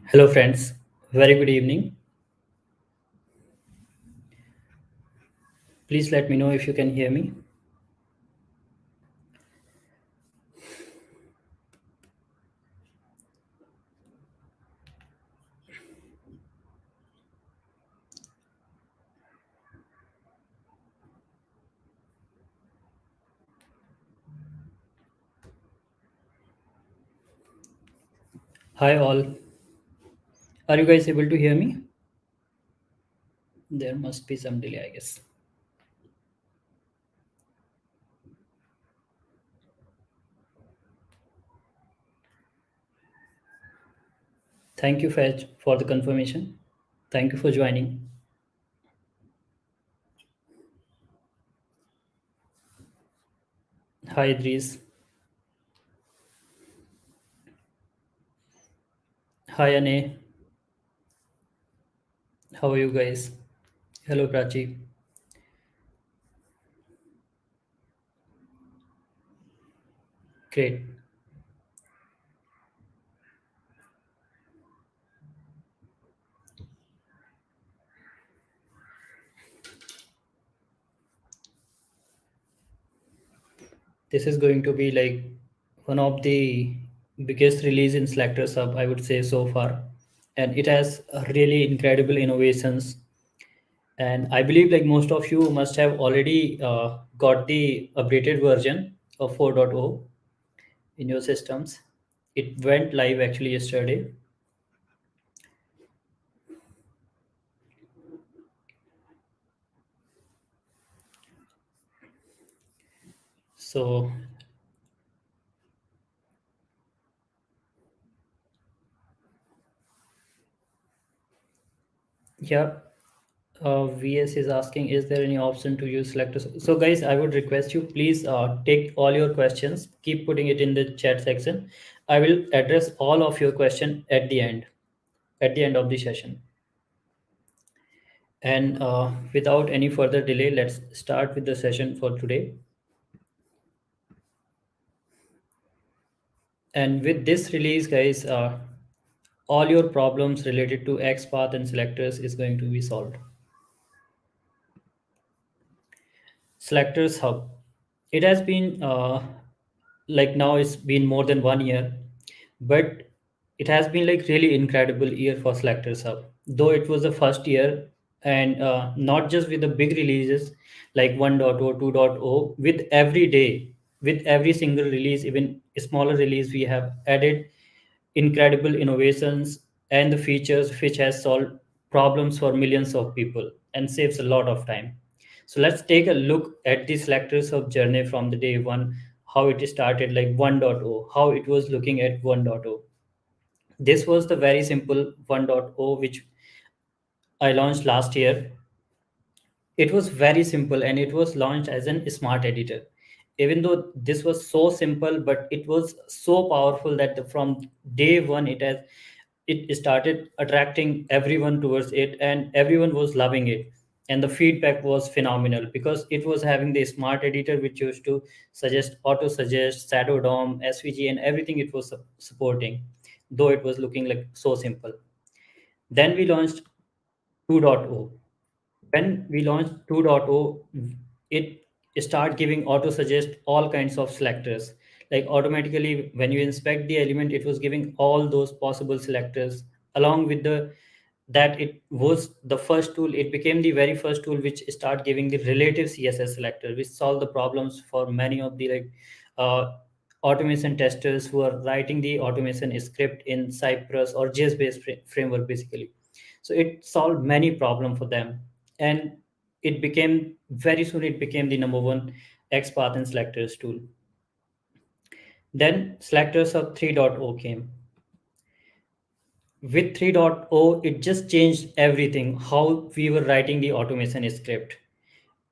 Hello, friends. Very good evening. Please let me know if you can hear me. Hi, all. Are you guys able to hear me? There must be some delay, I guess. Thank you, Fetch, for the confirmation. Thank you for joining. Hi, Idris. Hi, Ane. How are you guys? Hello, Prachi. Great. This is going to be like one of the biggest release in Selectors Hub, I would say, so far. And it has really incredible innovations. And I believe like most of you must have already got the updated version of 4.0 in your systems. It went live actually yesterday. So yeah, VS is asking, is there any option to use selectors? So guys, I would request you please take all your questions, keep putting it in the chat section. I will address all of your question at the end of the session. And without any further delay, let's start with the session for today. And with this release, guys, all your problems related to XPath and selectors is going to be solved. Selectors Hub. It has been like now it's been more than 1 year, but it has been like really incredible year for Selectors Hub. Though it was the first year, and not just with the big releases like 1.0, 2.0, with every day, with every single release, even smaller release, we have added incredible innovations and the features which has solved problems for millions of people and saves a lot of time. So let's take a look at the selectors of journey from the day one, how it started like 1.0, how it was looking at 1.0. This was the very simple 1.0 which I launched last year. It was very simple and it was launched as an smart editor. Even though this was so simple, but it was so powerful that from day one it started attracting everyone towards it and everyone was loving it. And the feedback was phenomenal because it was having the smart editor which used to suggest, auto suggest, shadow dom, SVG, and everything it was supporting, though it was looking like so simple. Then we launched 2.0. When we launched 2.0, it start giving auto suggest all kinds of selectors. Like automatically when you inspect the element, it was giving all those possible selectors along with the that it was the first tool. It became the very first tool which start giving the relative CSS selector, which solve the problems for many of the like uh, automation testers who are writing the automation script in Cypress or JS based framework basically. So it solved many problem for them, and it became very soon it became the number one XPath and selectors tool. Then selectors of 3.0 came. With 3.0, it just changed everything how we were writing the automation script.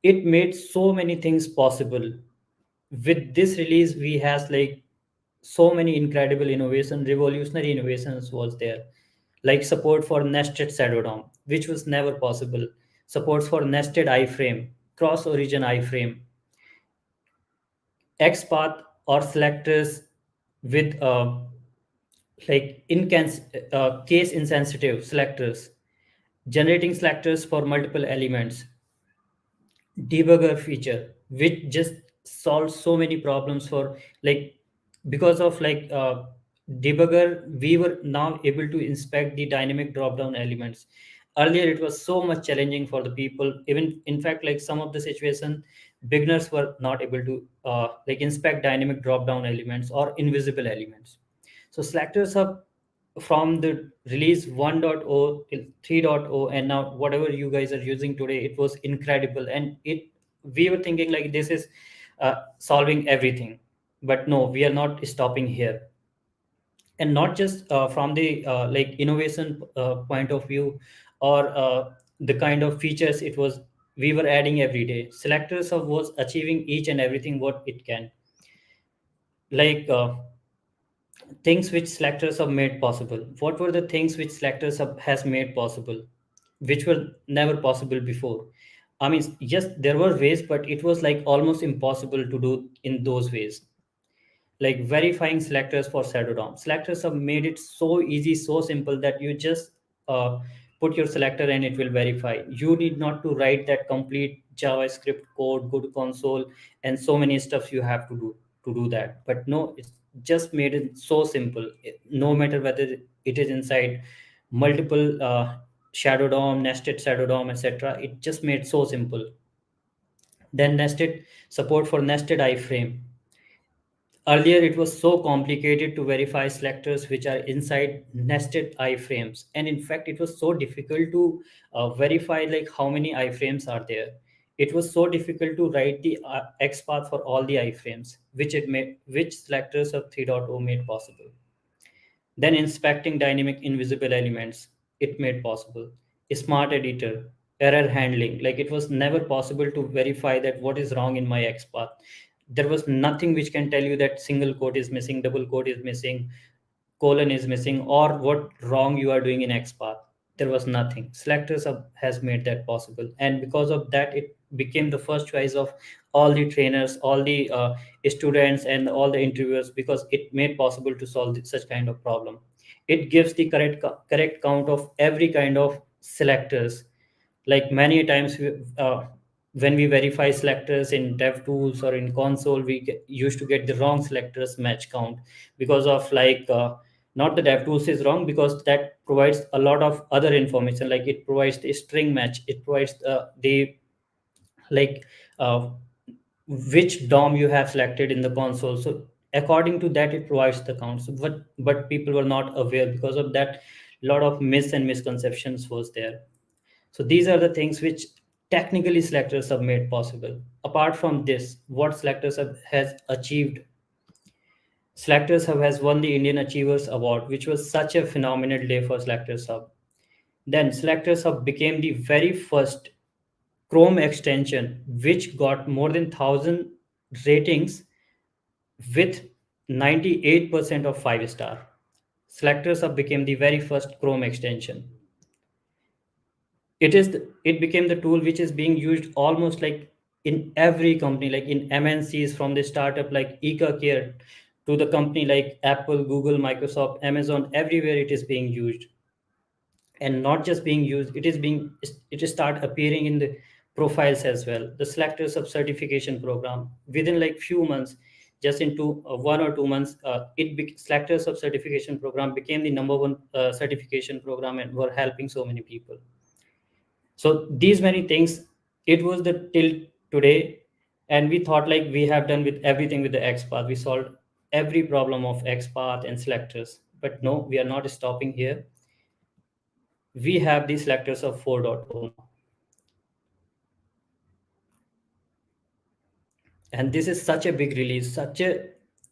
It made so many things possible. With this release, we has like so many incredible innovation, revolutionary innovations was there, like support for nested shadow dom, which was never possible. Supports for nested iframe, cross origin iframe, XPath or selectors with like case insensitive selectors, generating selectors for multiple elements, debugger feature which just solves so many problems for like because of debugger we were now able to inspect the dynamic drop down elements. Earlier it was so much challenging for the people, even in fact like some of the situation beginners were not able to inspect dynamic drop down elements or invisible elements. So selectors are from the release 1.0 till 3.0, and now whatever you guys are using today, it was incredible. And it we were thinking like this is solving everything, but no, we are not stopping here. And not just from the innovation point of view or the kind of features it was we were adding every day. Selectors of was achieving each and everything what it can, like things which selectors have made possible. What were the things which selectors has made possible, which were never possible before? I mean, yes, there were ways, but it was like almost impossible to do in those ways. Like verifying selectors for shadow DOM. Selectors have made it so easy, so simple that you just uh, put your selector and it will verify. You need not to write that complete JavaScript code, go to console, and so many stuff you have to do that. But no, it's just made it so simple. No matter whether it is inside multiple shadow DOM, nested shadow DOM, etc. It just made so simple. Then nested support for nested iframe. Earlier, it was so complicated to verify selectors which are inside nested iframes, and in fact, it was so difficult to verify like how many iframes are there. It was so difficult to write the XPath for all the iframes, which selectors of 3.0 made possible. Then inspecting dynamic invisible elements, it made possible. A smart editor, error handling, like it was never possible to verify that what is wrong in my XPath. There was nothing which can tell you that single quote is missing, double quote is missing, colon is missing, or what wrong you are doing in XPath. There was nothing. Selectors has made that possible, and because of that, it became the first choice of all the trainers, all the students, and all the interviewers, because it made possible to solve such kind of problem. It gives the correct count of every kind of selectors. Like many times when we verify selectors in dev tools or in console, used to get the wrong selectors match count because of not the dev tools is wrong, because that provides a lot of other information, like it provides the string match, it provides the like uh, which DOM you have selected in the console. So according to that, it provides the count. So, but people were not aware. Because of that, a lot of myths and misconceptions was there. So these are the things which technically selectors have made possible. Apart from this, what selectors has achieved, selectors have has won the Indian Achievers Award, which was such a phenomenal day for selectors hub. Then selectors hub became the very first Chrome extension which got more than 1,000 ratings with 98% of 5 star. Selectors hub became the very first Chrome extension. It became the tool which is being used almost like in every company, like in MNCs, from the startup like Eka Care to the company like Apple, Google, Microsoft, Amazon. Everywhere it is being used. And not just being used, it is start appearing in the profiles as well. The selectors of certification program, within like few months, just into 1 or 2 months, selectors of certification program became the number one certification program and were helping so many people. So these many things, it was the till today. And we thought like we have done with everything with the XPath, we solved every problem of XPath and selectors. But no, we are not stopping here. We have the selectors of 4.0 now. And this is such a big release, such a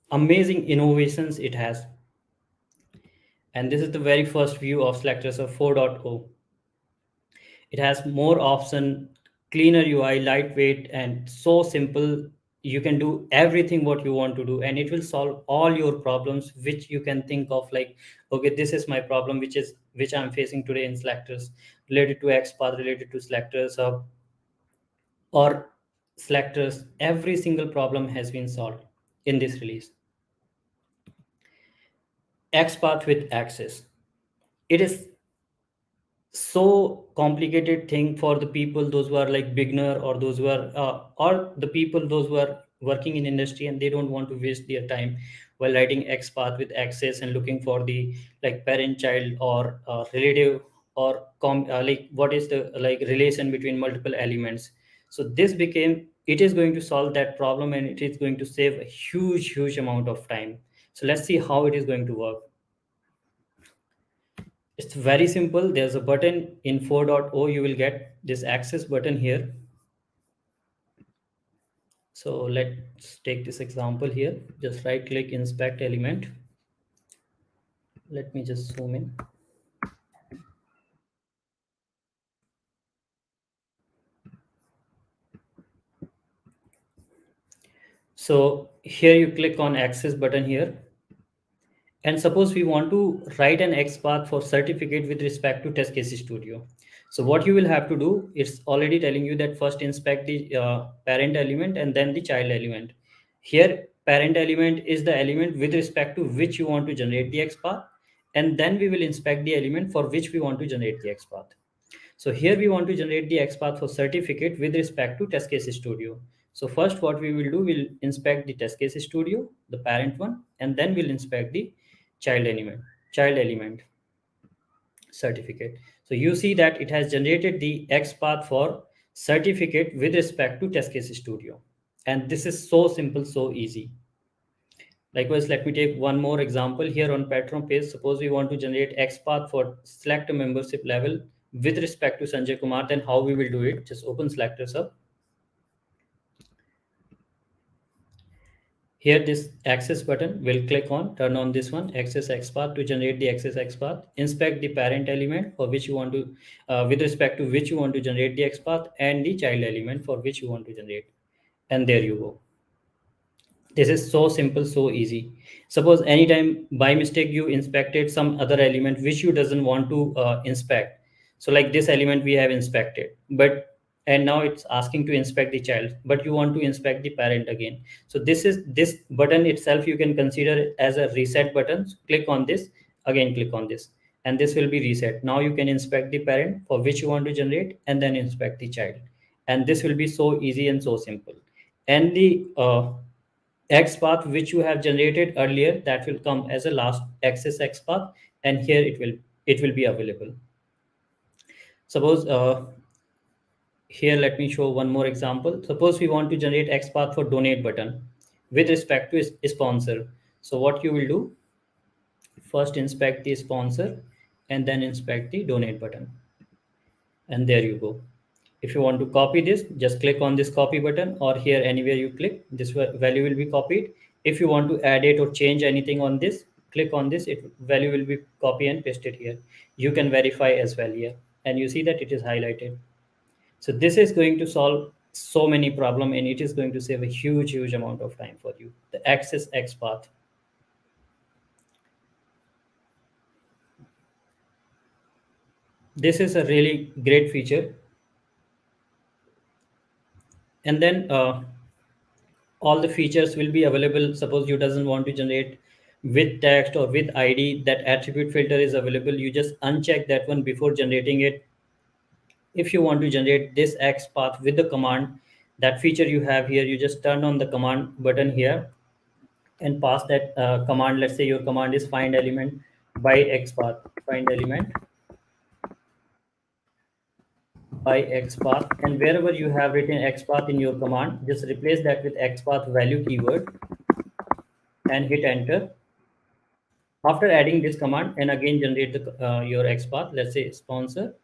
amazing innovations it has. And this is the very first view of selectors of 4.0. It has more option, cleaner UI, lightweight, and so simple. You can do everything what you want to do, and it will solve all your problems which you can think of. Like, okay, this is my problem, which I'm facing today in selectors, related to XPath, related to selectors, or selectors. Every single problem has been solved in this release. XPath with access. It is so complicated thing for the people those who are like beginner, or those who are or the people those who are working in industry and they don't want to waste their time while writing XPath with access and looking for the like parent child or relative, or like what is the like relation between multiple elements. So this became, it is going to solve that problem, and it is going to save a huge amount of time. So let's see how it is going to work. It's very simple. There's a button in 4.0. You will get this access button here. So let's take this example here. Just right click, inspect element. Let me just zoom in. So here you click on access button here. And suppose we want to write an XPath for certificate with respect to TestCase Studio. So what you will have to do, it's already telling you that first inspect the parent element and then the child element. Here, parent element is the element with respect to which you want to generate the XPath, and then we will inspect the element for which we want to generate the XPath. So here we want to generate the XPath for certificate with respect to TestCase Studio. So first what we will do, we'll inspect the TestCase Studio, the parent one, and then we'll inspect the child element certificate. So you see that it has generated the XPath for certificate with respect to TestCase Studio. And this is so simple, so easy. Likewise, let me take one more example here on patron page. Suppose we want to generate XPath for select a membership level with respect to Sanjay Kumar, then how we will do it? Just open SelectorsHub. Here, this access button, will click on, turn on this one, access XPath to generate the access XPath. Inspect the parent element for which you want to, with respect to which you want to generate the XPath, and the child element for which you want to generate. And there you go. This is so simple, so easy. Suppose anytime by mistake you inspected some other element which you doesn't want to inspect. So like this element we have inspected, but and now it's asking to inspect the child, but you want to inspect the parent again. So this button itself you can consider as a reset button. So click on this, again click on this, and this will be reset. Now you can inspect the parent for which you want to generate, and then inspect the child. And this will be so easy and so simple. And the XPath which you have generated earlier, that will come as a last access XPath, and here it will be available. Suppose here let me show one more example. Suppose we want to generate XPath for donate button with respect to sponsor. So what you will do, first inspect the sponsor and then inspect the donate button, and there you go. If you want to copy this, just click on this copy button, or here anywhere you click, this value will be copied. If you want to add it or change anything on this, click on this, it value will be copy and pasted here. You can verify as well here, and you see that it is highlighted. So this is going to solve so many problem, and it is going to save a huge amount of time for you. The access XPath. This is a really great feature. And then all the features will be available. Suppose you doesn't want to generate with text or with ID, that attribute filter is available. You just uncheck that one before generating it. If you want to generate this X path with the command, that feature you have here, you just turn on the command button here and pass that command. Let's say your command is find element by X path, find element by X path, and wherever you have written X path in your command, just replace that with X path value keyword and hit enter. After adding this command, and again generate the your XPath, let's say sponsor,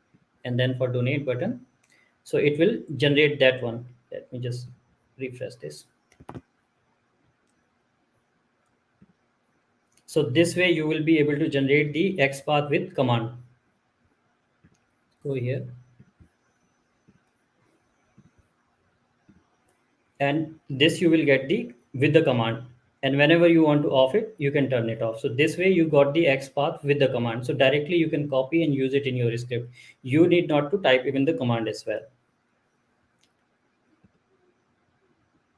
and then for donate button. So it will generate that one. Let me just refresh this. So this way you will be able to generate the XPath with command. Go here. And this you will get the with the command. And whenever you want to off it, you can turn it off. So this way you got the XPath with the command. So directly you can copy and use it in your script. You need not to type even the command as well.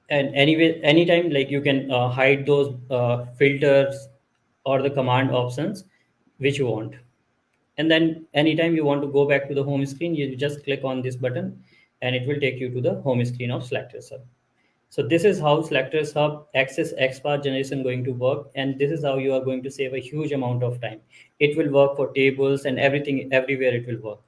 And anyway, anytime like you can hide those filters, or the command options which you want. And then anytime you want to go back to the home screen, you just click on this button and it will take you to the home screen of SelectorsHub. So this is how SelectorsHub access XPath generation going to work, and this is how you are going to save a huge amount of time. It will work for tables and everything, everywhere it will work.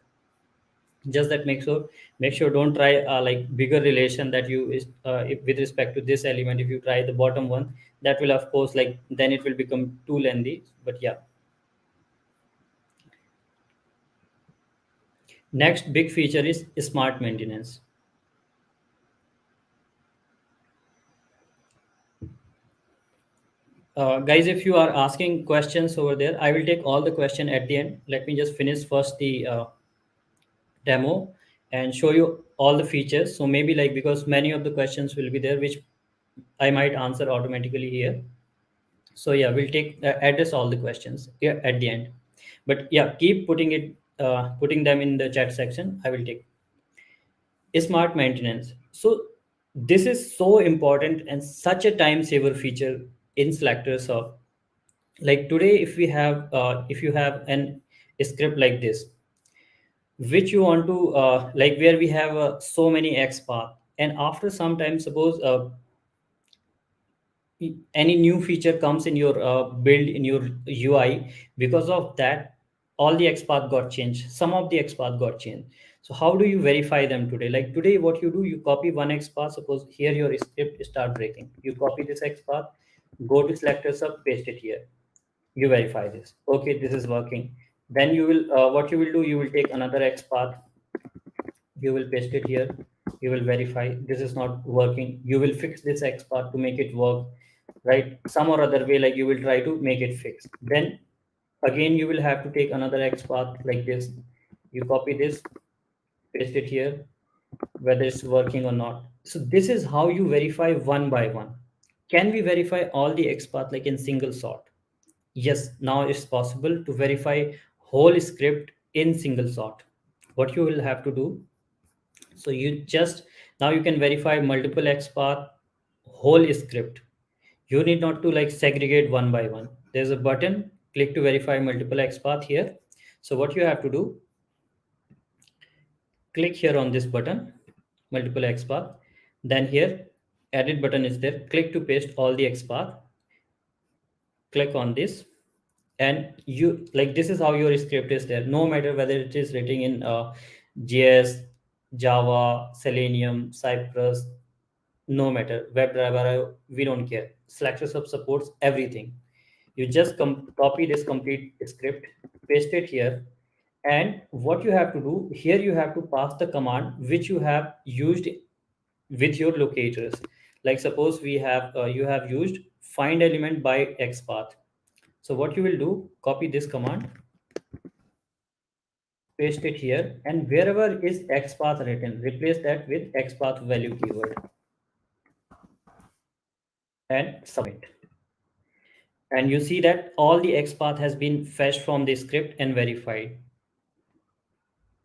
Just that make sure don't try like bigger relation that you is with respect to this element. If you try the bottom one, that will of course like then it will become too lengthy. But yeah, next big feature is smart maintenance. Guys, if you are asking questions over there, I will take all the question at the end. Let me just finish first the demo and show you all the features. So maybe like because many of the questions will be there which I might answer automatically here. So yeah, we'll take address all the questions yeah, at the end. But yeah, keep putting them in the chat section. I will take smart maintenance. So this is so important and such a time saver feature in Selectors of like today. If you have an script like this which you want to like where we have so many XPath, and after some time suppose any new feature comes in your build in your UI. Because of that, all the XPath got changed. Some of the XPath got changed. So how do you verify them today? Like today, what you do, you copy one XPath. Suppose here your script start breaking. You copy this XPath, go to selector sub, paste it here. You verify this. Okay, this is working. Then you will what you will do, you will take another XPath, you will paste it here, you will verify this is not working, you will fix this X part to make it work, right? Some or other way, like you will try to make it fix. Then again you will have to take another X path like this, you copy this, paste it here, whether it's working or not. So this is how you verify one by one. Can we verify all the X path like in single shot? Yes, now it's possible to verify whole script in single shot. What you will have to do, so you just now you can verify multiple XPath whole script. You need not to like segregate one by one. There's a button, click to verify multiple XPath here. So what you have to do, click here on this button, multiple XPath. Then here, edit button is there. Click to paste all the XPath. Click on this, and you like this is how your script is there. No matter whether it is written in JS, Java, Selenium, Cypress, no matter WebDriver, we don't care. SelectorsHub supports everything. You just copy this complete script, paste it here, and what you have to do here, you have to pass the command which you have used with your locators. Like suppose we have you have used find element by XPath. So what you will do, copy this command, paste it here, and wherever is XPath written, replace that with XPath value keyword and submit. And you see that all the XPath has been fetched from the script and verified.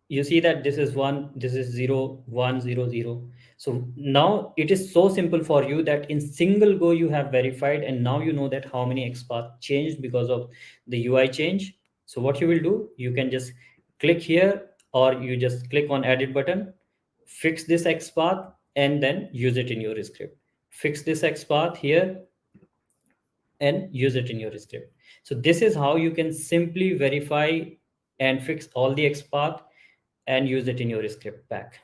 You see that this is 1, this is 0, 1, 0, 0. So now it is so simple for you that in single go you have verified, and now you know that how many XPath changed because of the UI change. So what you will do, you can just click here, or you just click on edit button, fix this XPath, and then use it in your script. Fix this XPath here and use it in your script. So this is how you can simply verify and fix all the XPath and use it in your script back.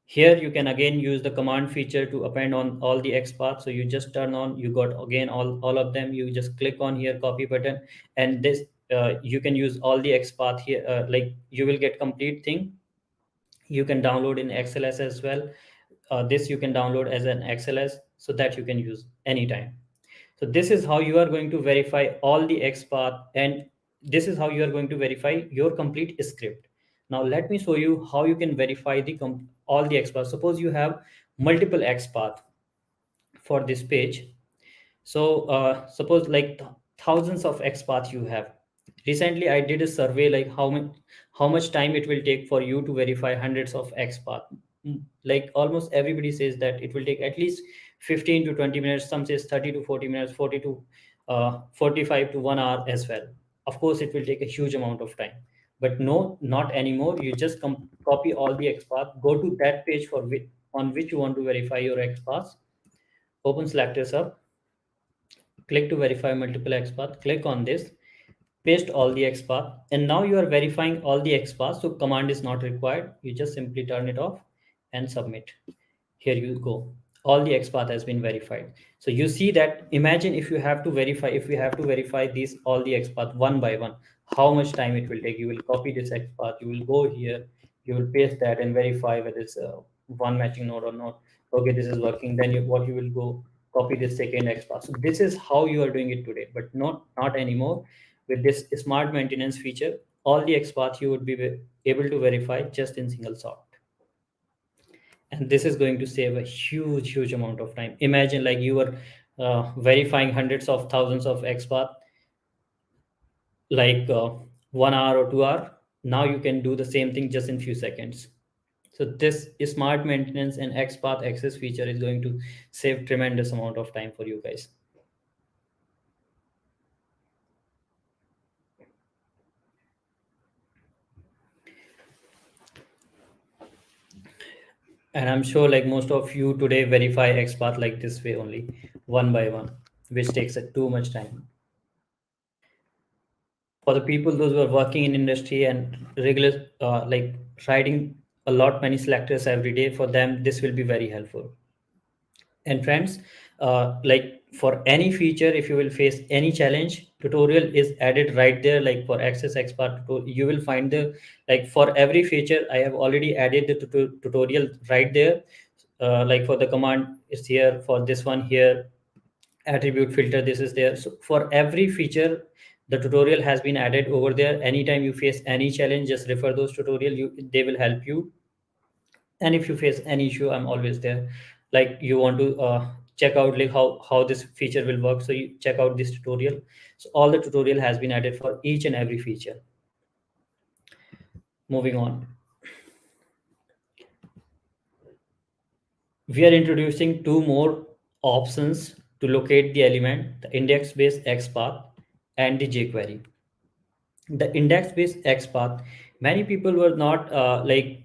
Here you can again use the command feature to append on all the XPath. So you just turn on, you got again all of them. You just click on here, copy button, and this you can use all the XPath here. Like you will get complete thing. You can download in XLS as well. This you can download as an XLS so that you can use anytime. So this is how you are going to verify all the XPath, and this is how you are going to verify your complete script. Now let me show you how you can verify the all the XPath. Suppose you have multiple XPath for this page. So suppose like thousands of XPath you have. Recently, I did a survey like how much time it will take for you to verify hundreds of XPath. Like almost everybody says that it will take at least 15 to 20 minutes. Some says 30 to 40 minutes, 40 to 45 to 1 hour as well. Of course, it will take a huge amount of time, but no, not anymore. You just copy all the XPath, go to that page for which on which you want to verify your XPath, open Selectors Hub, click to verify multiple XPath, click on this, paste all the XPath, and now you are verifying all the XPath, so command is not required. You just simply turn it off and submit. Here you go, all the XPath has been verified. So you see that, imagine if you have to verify, if we have to verify these all the XPath one by one, how much time it will take. You will copy this XPath, you will go here, you will paste that and verify whether it's one matching node or not. Okay, this is working, then what you will go copy this second XPath. So this is how you are doing it today, but not anymore. With this smart maintenance feature, all the XPath you would be able to verify just in single shot, and this is going to save a huge amount of time. Imagine like you were verifying hundreds of thousands of XPath, like 1 hour or 2 hour. Now you can do the same thing just in few seconds. So this smart maintenance and XPath access feature is going to save tremendous amount of time for you guys. And I'm sure like most of you today verify XPath like this way only, one by one, which takes too much time. For the people those who are working in industry and regular like writing a lot many selectors every day, for them this will be very helpful. And friends, like for any feature, if you will face any challenge, tutorial is added right there. Like for access expert, you will find the, like for every feature I have already added the tutorial right there. Like for the command is here, for this one here, attribute filter, this is there. So for every feature the tutorial has been added over there. Anytime you face any challenge, just refer those tutorial, they will help you. And if you face any issue, I'm always there. Like you want to check out like how this feature will work, so you check out this tutorial. So all the tutorial has been added for each and every feature. Moving on, we are introducing two more options to locate the element: the index based XPath and the jQuery. The index based XPath, many people were not like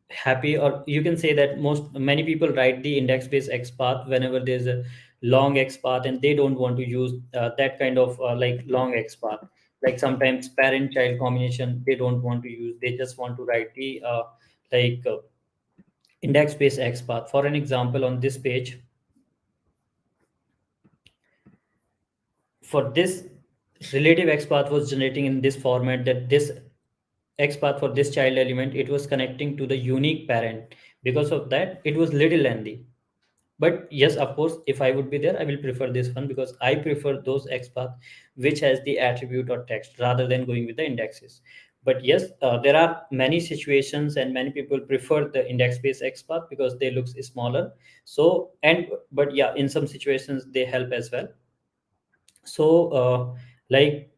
happy, or you can say that many people write the index based XPath whenever there's a long XPath, and they don't want to use that kind of like long XPath. Like sometimes parent child combination they don't want to use, they just want to write the like index based XPath. For an example, on this page, for this relative XPath was generating in this format, that this XPath for this child element, it was connecting to the unique parent. Because of that, it was little lengthy. But yes, of course, if I would be there, I will prefer this one, because I prefer those XPath which has the attribute or text rather than going with the indexes. But yes, there are many situations and many people prefer the index-based XPath because they look smaller. So, and but yeah, in some situations they help as well. So, like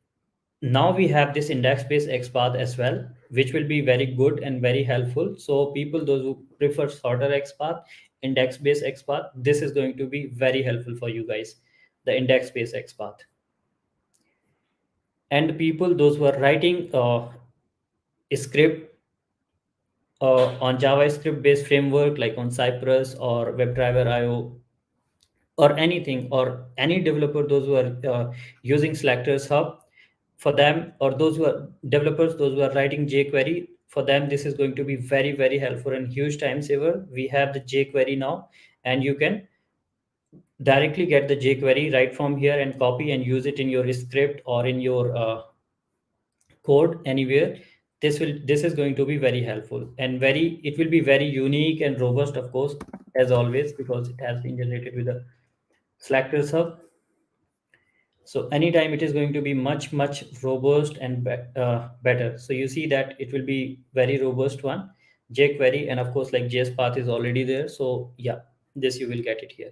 now we have this index-based XPath as well, which will be very good and very helpful. So people, those who prefer shorter XPath, index-based XPath, this is going to be very helpful for you guys, the index-based XPath. And people, those who are writing script on JavaScript-based framework, like on Cypress or WebDriver IO, or anything, or any developer, those who are using Selectors Hub, for them, or those who are developers, those who are writing jQuery, for them this is going to be very helpful and huge time saver. We have the jQuery now, and you can directly get the jQuery right from here and copy and use it in your script or in your code anywhere. This is going to be very helpful, and it will be very unique and robust, of course, as always, because it has been generated with a Selectors Hub. So anytime it is going to be much robust and better. So you see that it will be very robust one, jQuery, and of course like JS path is already there. So yeah, this you will get it here,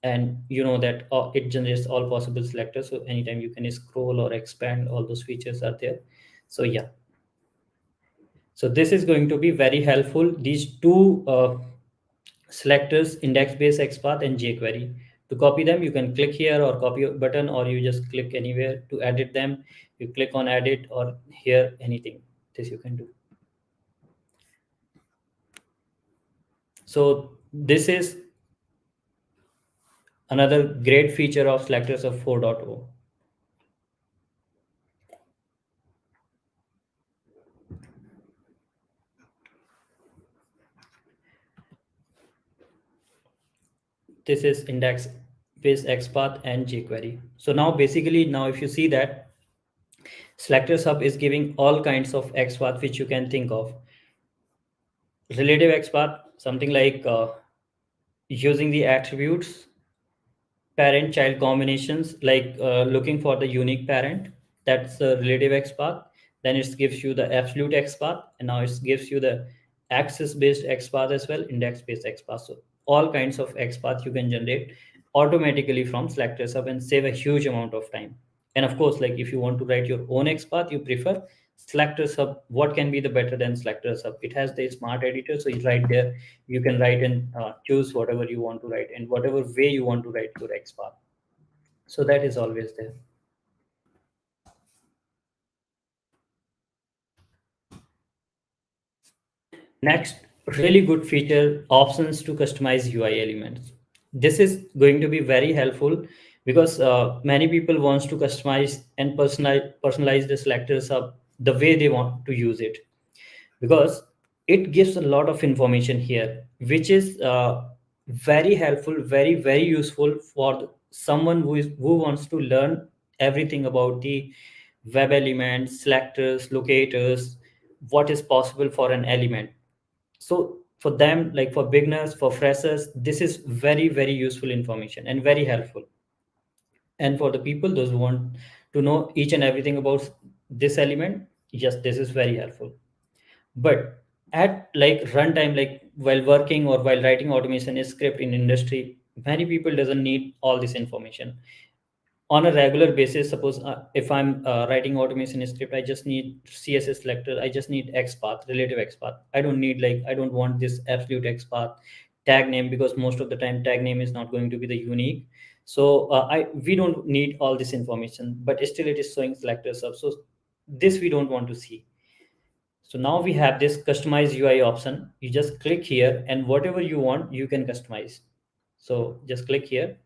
and you know that it generates all possible selectors. So anytime you can scroll or expand, all those features are there. So yeah, so this is going to be very helpful. These two selectors, index based XPath and jQuery, To copy them, you can click here or copy button, or you just click anywhere. To edit them, you click on edit, or here anything. This you can do. So this is another great feature of Selectors of 4.0. This is index based XPath and jQuery. So now basically, now if you see that Selectors Hub is giving all kinds of XPath which you can think of. Relative XPath, something like using the attributes, parent child combinations, like looking for the unique parent. That's the relative XPath. Then it gives you the absolute XPath, and now it gives you the access based XPath as well, index based XPath. So all kinds of XPath you can generate automatically from Selectors Hub and save a huge amount of time. And of course, like if you want to write your own XPath, you prefer Selectors Hub. What can be the better than Selectors Hub? It has the smart editor, so you right there you can write and choose whatever you want to write and whatever way you want to write your XPath. So that is always there. Next, really good feature, options to customize UI elements. This is going to be very helpful because many people wants to customize and personalize the selectors up the way they want to use it, because it gives a lot of information here, which is very helpful, very useful for someone who wants to learn everything about the web elements, selectors, locators, what is possible for an element. So for them, like for beginners, for freshers, this is very useful information and very helpful. And for the people those who want to know each and everything about this element, yes, this is very helpful. But at like runtime, like while working or while writing automation script in industry, many people doesn't need all this information on a regular basis. Suppose if I'm writing automation script, I just need css selector, I just need xpath, relative xpath. I don't need, like, I don't want this absolute xpath tag name, because most of the time tag name is not going to be the unique. So I we don't need all this information, but still it is showing selectors up. So this we don't want to see. So now we have this customize ui option. You just click here and whatever you want you can customize. So just click here.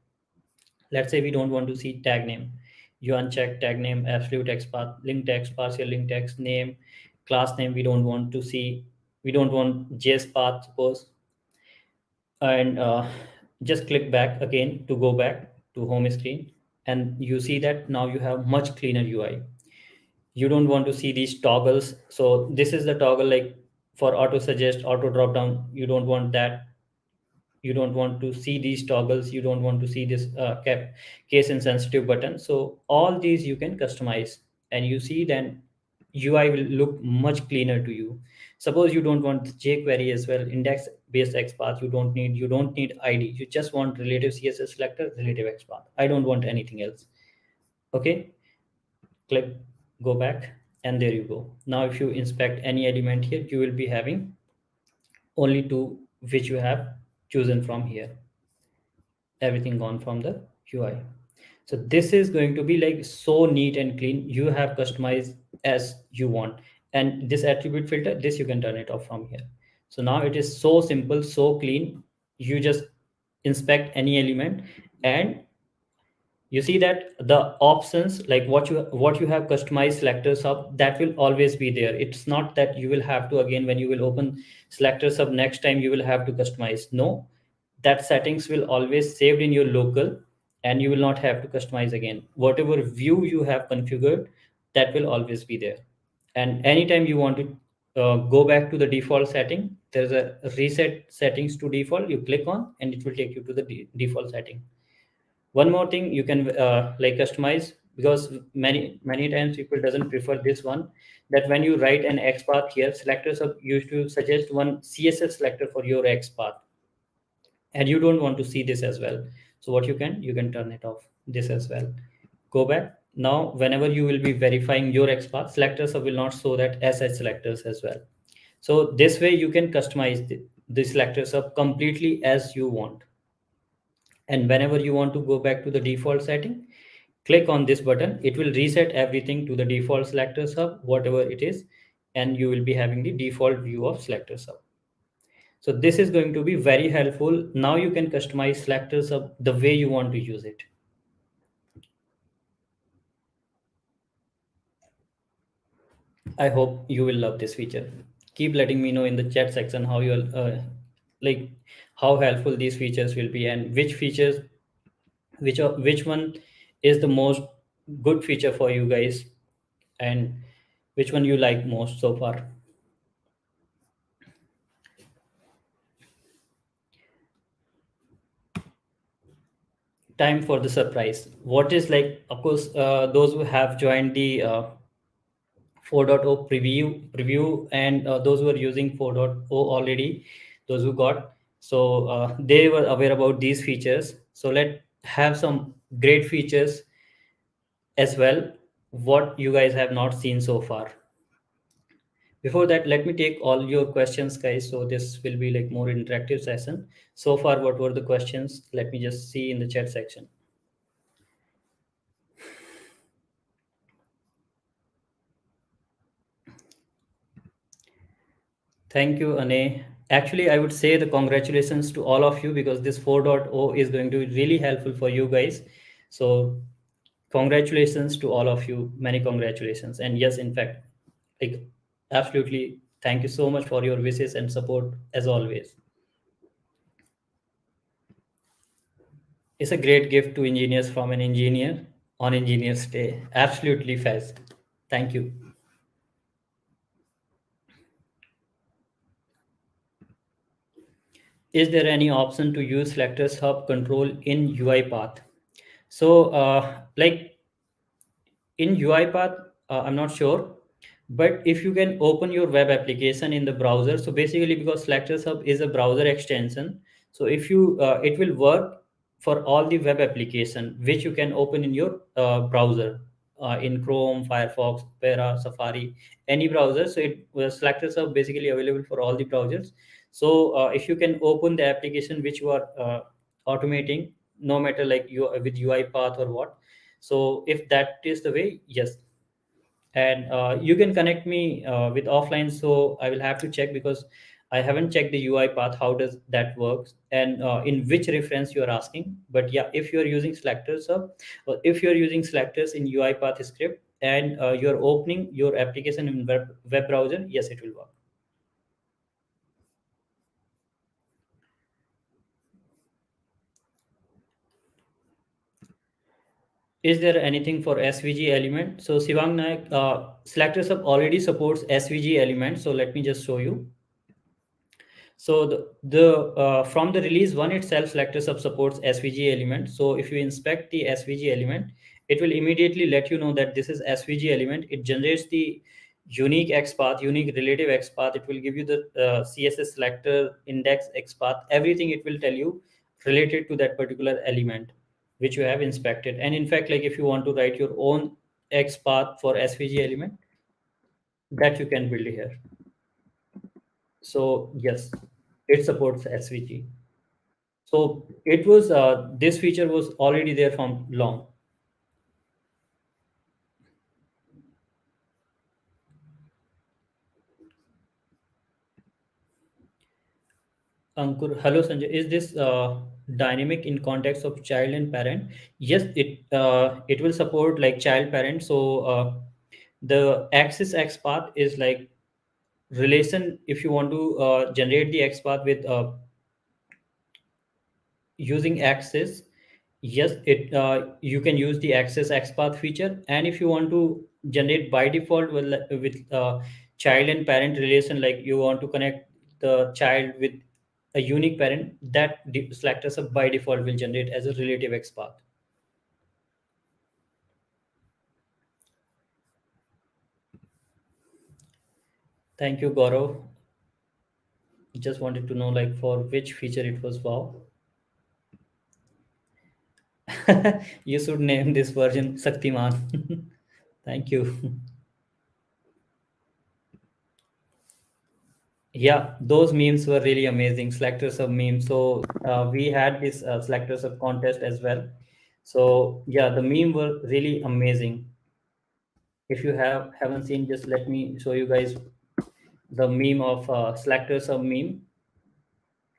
Let's say we don't want to see tag name. You uncheck tag name, absolute text path, link text, partial link text, name, class name. We don't want to see. We don't want JS path, suppose. And just click back again to go back to home screen, and you see that now you have much cleaner UI. You don't want to see these toggles. So this is the toggle, like for auto suggest, auto drop down. You don't want that. You don't want to see these toggles. You don't want to see this case insensitive button. So all these you can customize, and you see then UI will look much cleaner to you. Suppose you don't want jQuery as well, index based XPath. You don't need ID. You just want relative CSS selector, relative XPath. I don't want anything else. Okay, click, go back, and there you go. Now if you inspect any element here, you will be having only two which you have chosen from here. Everything gone from the UI. So this is going to be like so neat and clean. You have customized as you want. And this attribute filter, this you can turn it off from here. So now it is so simple, so clean. You just inspect any element, and you see that the options, like what you have customized selectors hub, that will always be there. It's not that you will have to, again, when you will open selectors hub next time, you will have to customize. No, that settings will always saved in your local, and you will not have to customize again. Whatever view you have configured, that will always be there. And anytime you want to go back to the default setting, there's a reset settings to default. You click on, and it will take you to the default setting. One more thing you can like customize, because many times people doesn't prefer this one, that when you write an xpath here, selectors are used to suggest one css selector for your xpath, and you don't want to see this as well. So what you can turn it off, this as well. Go back. Now whenever you will be verifying your xpath, selectors will not show that as selectors as well. So this way you can customize the selectors up completely as you want. And whenever you want to go back to the default setting, click on this button. It will reset everything to the default Selectors Hub, whatever it is, and you will be having the default view of Selectors Hub. So this is going to be very helpful. Now you can customize Selectors Hub the way you want to use it. I hope you will love this feature. Keep letting me know in the chat section how you'll like how helpful these features will be, and which features, which one is the most good feature for you guys, and which one you like most so far. Time for the surprise. What is like, of course, those who have joined the 4.0 preview, and those who are using 4.0 already, those who got, so they were aware about these features. So let have some great features as well, what you guys have not seen so far. Before that, let me take all your questions, guys, so this will be like more interactive session. So far, what were the questions? Let me just see in the chat section. Thank you, Ane. Actually, I would say the congratulations to all of you, because this 4.0 is going to be really helpful for you guys. So congratulations to all of you. Many congratulations. And yes, in fact, like absolutely, thank you so much for your wishes and support as always. It's a great gift to engineers from an engineer on Engineers Day. Absolutely, Faz. Thank you. Is there any option to use Selectors Hub control in UiPath? So, like in UiPath, I'm not sure, but if you can open your web application in the browser, so basically because Selectors Hub is a browser extension, so if you it will work for all the web application which you can open in your browser, in Chrome, Firefox, Opera, Safari, any browser. So it Selectors Hub basically available for all the browsers. So if you can open the application which you are automating, no matter like you with UiPath or what, so if that is the way, yes. And you can connect me with offline, so I will have to check, because I haven't checked the UiPath how does that works, and in which reference you are asking. But yeah, if you are using Selectors Hub, or if you are using Selectors in UiPath script, and you're opening your application in web browser, yes, it will work. Is there anything for SVG element? So Sivang Naik, Selectors Hub already supports SVG element, so let me just show you. So the from the release one itself, Selectors Hub supports SVG element. So if you inspect the SVG element, it will immediately let you know that this is SVG element. It generates the unique XPath, unique relative XPath. It will give you the CSS selector index XPath, everything it will tell you related to that particular element which you have inspected. And in fact, like if you want to write your own XPath for SVG element, that you can build here. So yes, it supports SVG. So it was this feature was already there from long. Ankur, hello Sanjay. Is this dynamic in context of child and parent? Yes, it will support like child parent. So the axis X path is like relation. If you want to generate the X path with using access, yes, it you can use the access XPath feature. And if you want to generate by default with child and parent relation, like you want to connect the child with a unique parent, that Selectors Hub by default will generate as a relative XPath. Thank you, Gaurav. Just wanted to know like for which feature it was. Wow. You should name this version Saktiman. Thank you. Yeah, those memes were really amazing. Selectors of memes. So we had this selectors of contest as well. So yeah, the meme were really amazing. If you haven't seen, just let me show you guys the meme of selectors of meme,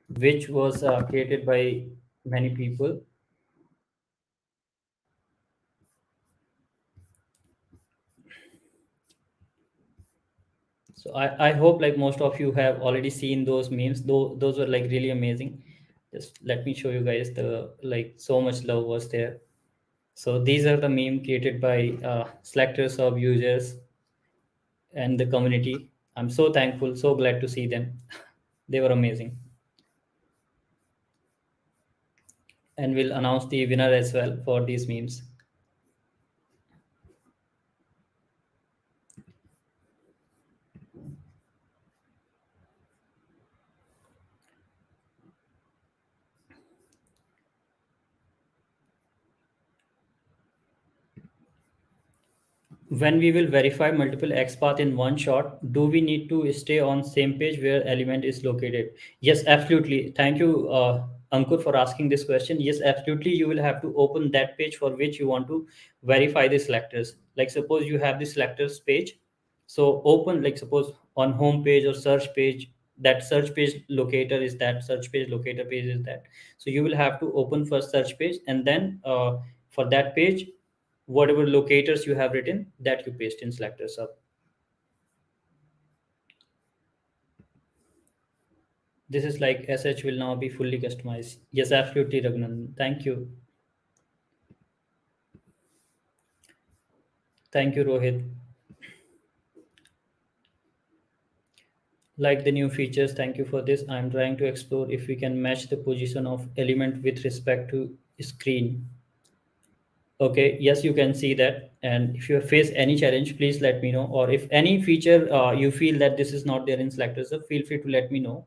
which was created by many people. So I hope like most of you have already seen those memes. Though those were like really amazing. Just let me show you guys the like so much love was there. So these are the meme created by selectors of users and the community. I'm so thankful, so glad to see them. They were amazing. And we'll announce the winner as well for these memes. When we will verify multiple XPath in one shot, do we need to stay on same page where element is located? Yes, absolutely. Thank you, Ankur, for asking this question. Yes, absolutely. You will have to open that page for which you want to verify the selectors. Like suppose you have the selectors page. So open like suppose on home page or search page, that search page locator is that, search page locator page is that. So you will have to open first search page, and then for that page, whatever locators you have written, that you paste in selectors up. This is like sh will now be fully customized. Yes, absolutely, Raghunan. Thank you. Thank you, Rohit. Like the new features, thank you for this. I'm trying to explore if we can match the position of element with respect to screen. Okay, yes, you can see that. And if you face any challenge, please let me know. Or if any feature you feel that this is not there in Selectors, feel free to let me know.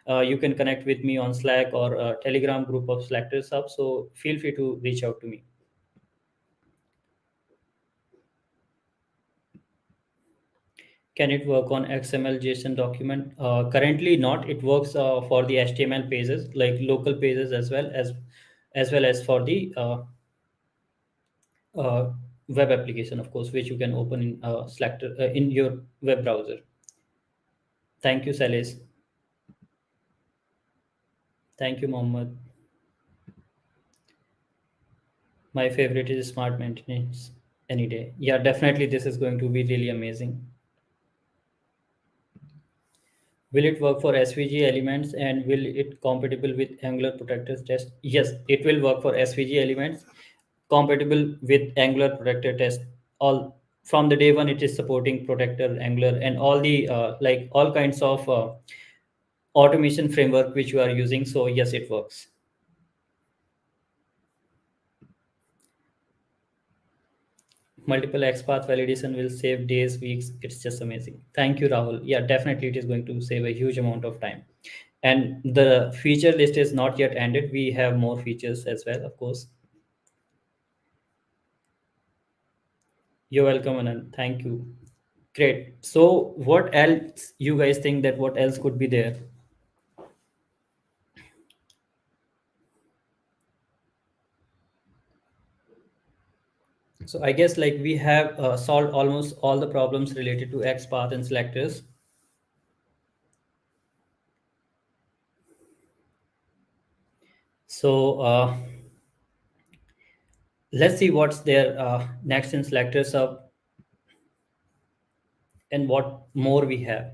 You can connect with me on Slack or Telegram group of Selectors Hub. So feel free to reach out to me. Can it work on XML JSON document? Currently not. It works for the HTML pages, like local pages as well as for the uh, web application, of course, which you can open in Selector in your web browser. Thank you, Salis. Thank you, Mohammed. My favorite is smart maintenance any day. Yeah, definitely this is going to be really amazing. Will it work for SVG elements and will it compatible with Angular protectors test? Yes, it will work for SVG elements compatible with Angular protector test. All from the day one, it is supporting protector, Angular, and all the like all kinds of automation framework which you are using. So yes, it works. Multiple XPath validation will save days, weeks. It's just amazing. Thank you, Rahul. Yeah, definitely it is going to save a huge amount of time. And the feature list is not yet ended. We have more features as well, of course. You're welcome, Anand. Thank you. Great. So what else you guys think that what else could be there? So I guess like we have solved almost all the problems related to XPath and selectors. So let's see what's there next in selectors up and what more we have.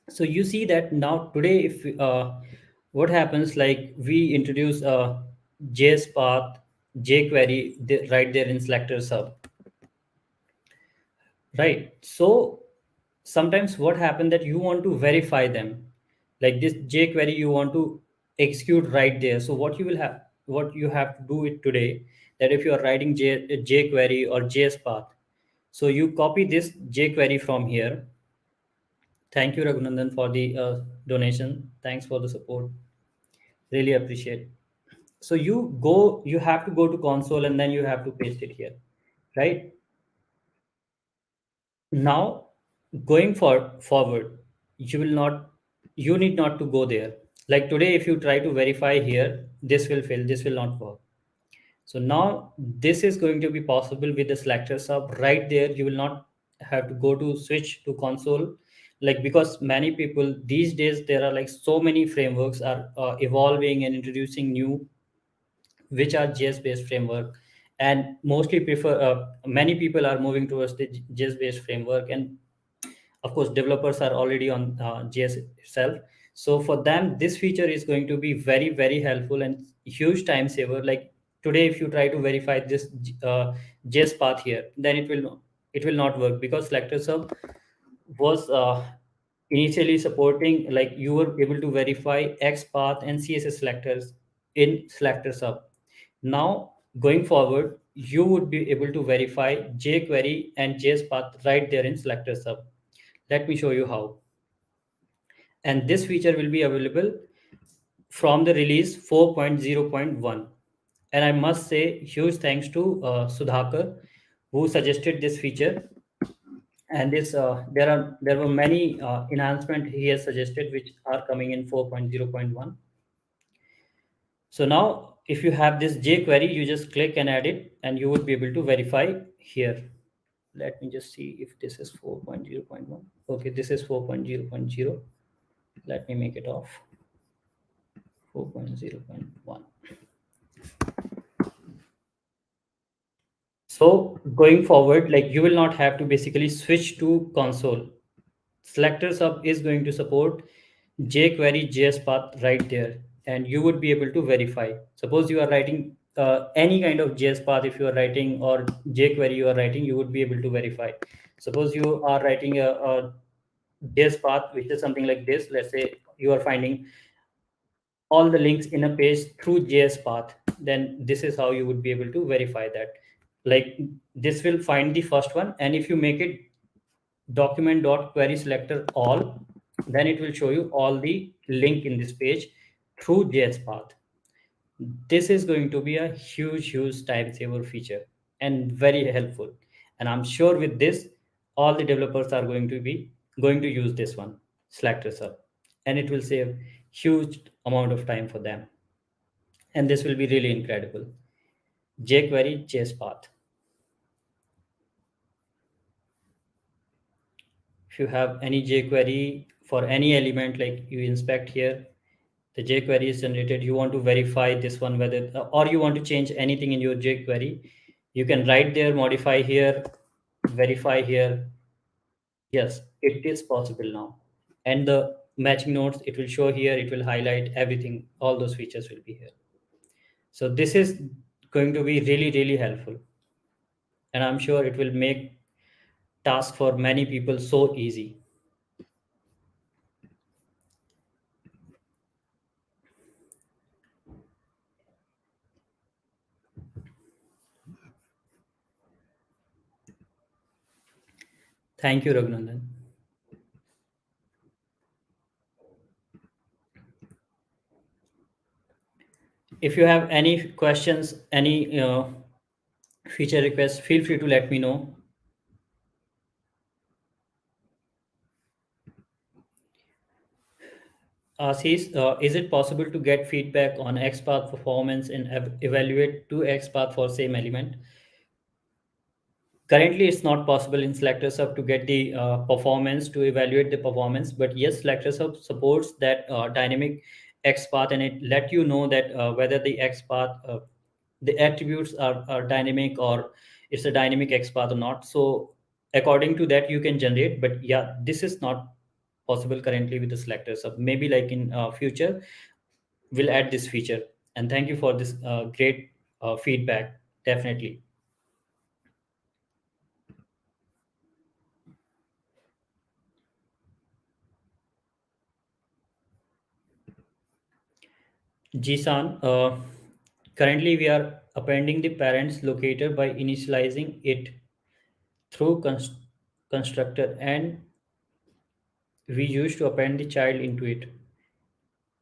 So you see that now today, if what happens like we introduce JS path, jQuery right there in selectors hub, right? So sometimes what happens that you want to verify them, like this jQuery you want to execute right there. So what you have to do it today, that if you are writing jQuery or JS path, so you copy this jQuery from here. Thank you, Raghunandan, for the donation. Thanks for the support. Really appreciate. So you have to go to console and then you have to paste it here, right? Now Going forward, you will not you need not to go there. Like today, if you try to verify here, this will fail, this will not work. So now this is going to be possible with the selector sub. Right there, you will not have to go to switch to console, like, because many people these days, there are like so many frameworks are evolving and introducing new, which are JS based framework, and mostly prefer many people are moving towards the JS based framework, and of course developers are already on JS itself. So for them, this feature is going to be very very helpful and huge time saver. Like today, if you try to verify this JS path here, then it will not work, because selector sub was initially supporting, like, you were able to verify XPath and CSS selectors in selector sub. Now going forward, you would be able to verify jQuery and JS path right there in selector sub. Let me show you how. And this feature will be available from the release 4.0.1. And I must say huge thanks to Sudhakar, who suggested this feature. And this there were many enhancement he has suggested, which are coming in 4.0.1. So now if you have this jQuery, you just click and add it, and you would be able to verify here. Let me just see if this is 4.0.1. Okay, this is 4.0.0. Let me make it off. 4.0.1. So going forward, like, you will not have to basically switch to console. Selector sub is going to support jQuery JS path right there, and you would be able to verify. Suppose you are writing any kind of JS path, if you are writing, or jQuery you are writing, you would be able to verify. Suppose you are writing a JS path, which is something like this. Let's say you are finding all the links in a page through JS path, then this is how you would be able to verify that. Like, this will find the first one, and if you make it document.query selector all, then it will show you all the link in this page through JS path. This is going to be a huge time saver feature and very helpful. And I'm sure with this, all the developers are going to use this one, Selector sub, and it will save huge amount of time for them. And this will be really incredible. jQuery JS path. If you have any jQuery for any element, like you inspect here, the jQuery is generated. You want to verify this one, whether, or you want to change anything in your jQuery, you can write there, modify here, verify here. Yes, it is possible now. And the matching nodes, it will show here, it will highlight everything. All those features will be here. So this is going to be really helpful. And I'm sure it will make task for many people so easy. Thank you, Raghunandan. If you have any questions, any feature requests, feel free to let me know. Ashish, is it possible to get feedback on XPath performance and evaluate two XPath for same element? Currently, it's not possible in SelectorsHub to get the performance, to evaluate the performance. But yes, SelectorsHub supports that dynamic XPath, and it let you know that whether the XPath, the attributes are dynamic, or it's a dynamic XPath or not. So according to that, you can generate. But yeah, this is not possible currently with the SelectorsHub. Maybe like in future, we'll add this feature. And thank you for this great feedback. Definitely. Jisan, currently we are appending the parents locator by initializing it through constructor, and we used to append the child into it.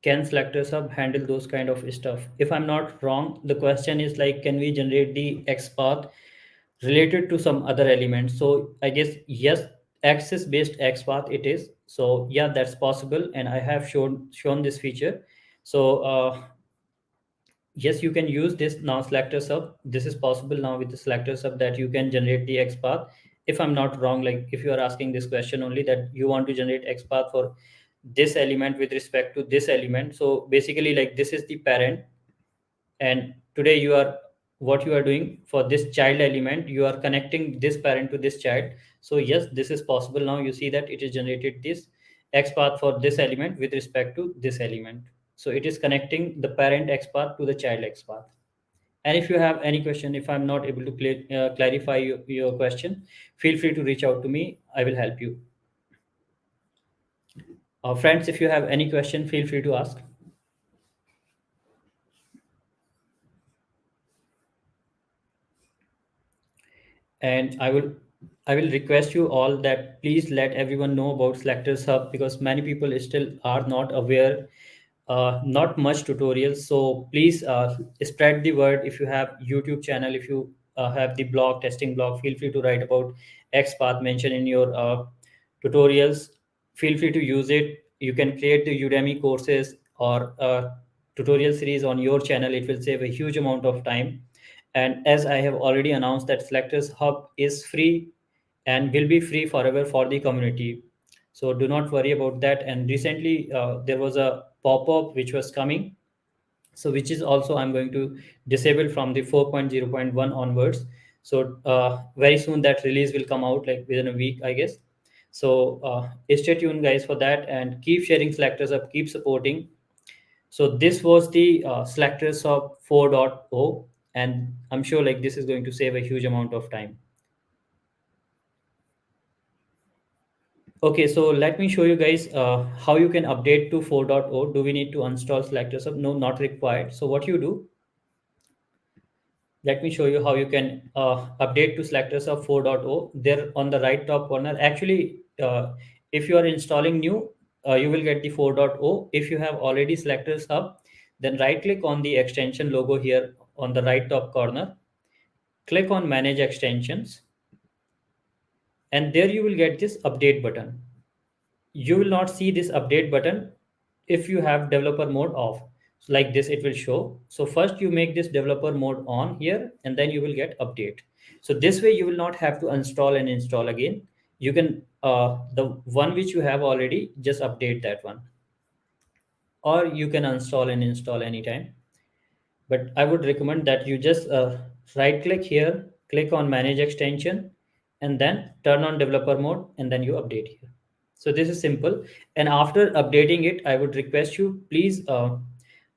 Can selector sub handle those kind of stuff? If I'm not wrong, the question is like, can we generate the XPath related to some other element? So I guess yes, access based XPath it is. So yeah, that's possible, and I have shown this feature. So yes, you can use this now selector sub. This is possible now with the selector sub, that you can generate the XPath. If I'm not wrong, like if you are asking this question only, that you want to generate XPath for this element with respect to this element. So basically, like this is the parent, and today you are, what you are doing for this child element, you are connecting this parent to this child. So yes, this is possible. Now you see that it is generated this XPath for this element with respect to this element. So it is connecting the parent XPath to the child XPath. And if you have any question, if I'm not able to clarify your question, feel free to reach out to me. I will help you. Friends, if you have any question, feel free to ask. And I will request you all that please let everyone know about Selectors Hub, because many people still are not aware. Not much tutorials, so please spread the word. If you have YouTube channel, if you have the blog, testing blog, feel free to write about XPath, mention in your tutorials. Feel free to use it. You can create the Udemy courses or tutorial series on your channel. It will save a huge amount of time. And as I have already announced, that Selectors Hub is free and will be free forever for the community. So do not worry about that. And recently there was a pop-up which was coming, so which is also I'm going to disable from the 4.0.1 onwards. So very soon that release will come out, like within a week, I guess. So stay tuned, guys, for that, and keep sharing Selectors Up, keep supporting. So this was the Selectors of 4.0, and I'm sure like this is going to save a huge amount of time. Okay, so let me show you guys how you can update to 4.0. Do we need to install Selectors Hub? No, not required. So what you do, let me show you how you can update to Selectors Hub 4.0. There on the right top corner. Actually, if you are installing new, you will get the 4.0. If you have already Selectors Hub, then right click on the extension logo here on the right top corner. Click on Manage Extensions, and there you will get this update button. You will not see this update button if you have developer mode off. So like this it will show. So first you make this developer mode on here, and then you will get update. So this way you will not have to install and install again. You can the one which you have already, just update that one, or you can install and install anytime. But I would recommend that you just right click here, click on Manage Extension, and then turn on developer mode, and then you update here. So this is simple. And after updating it, I would request you please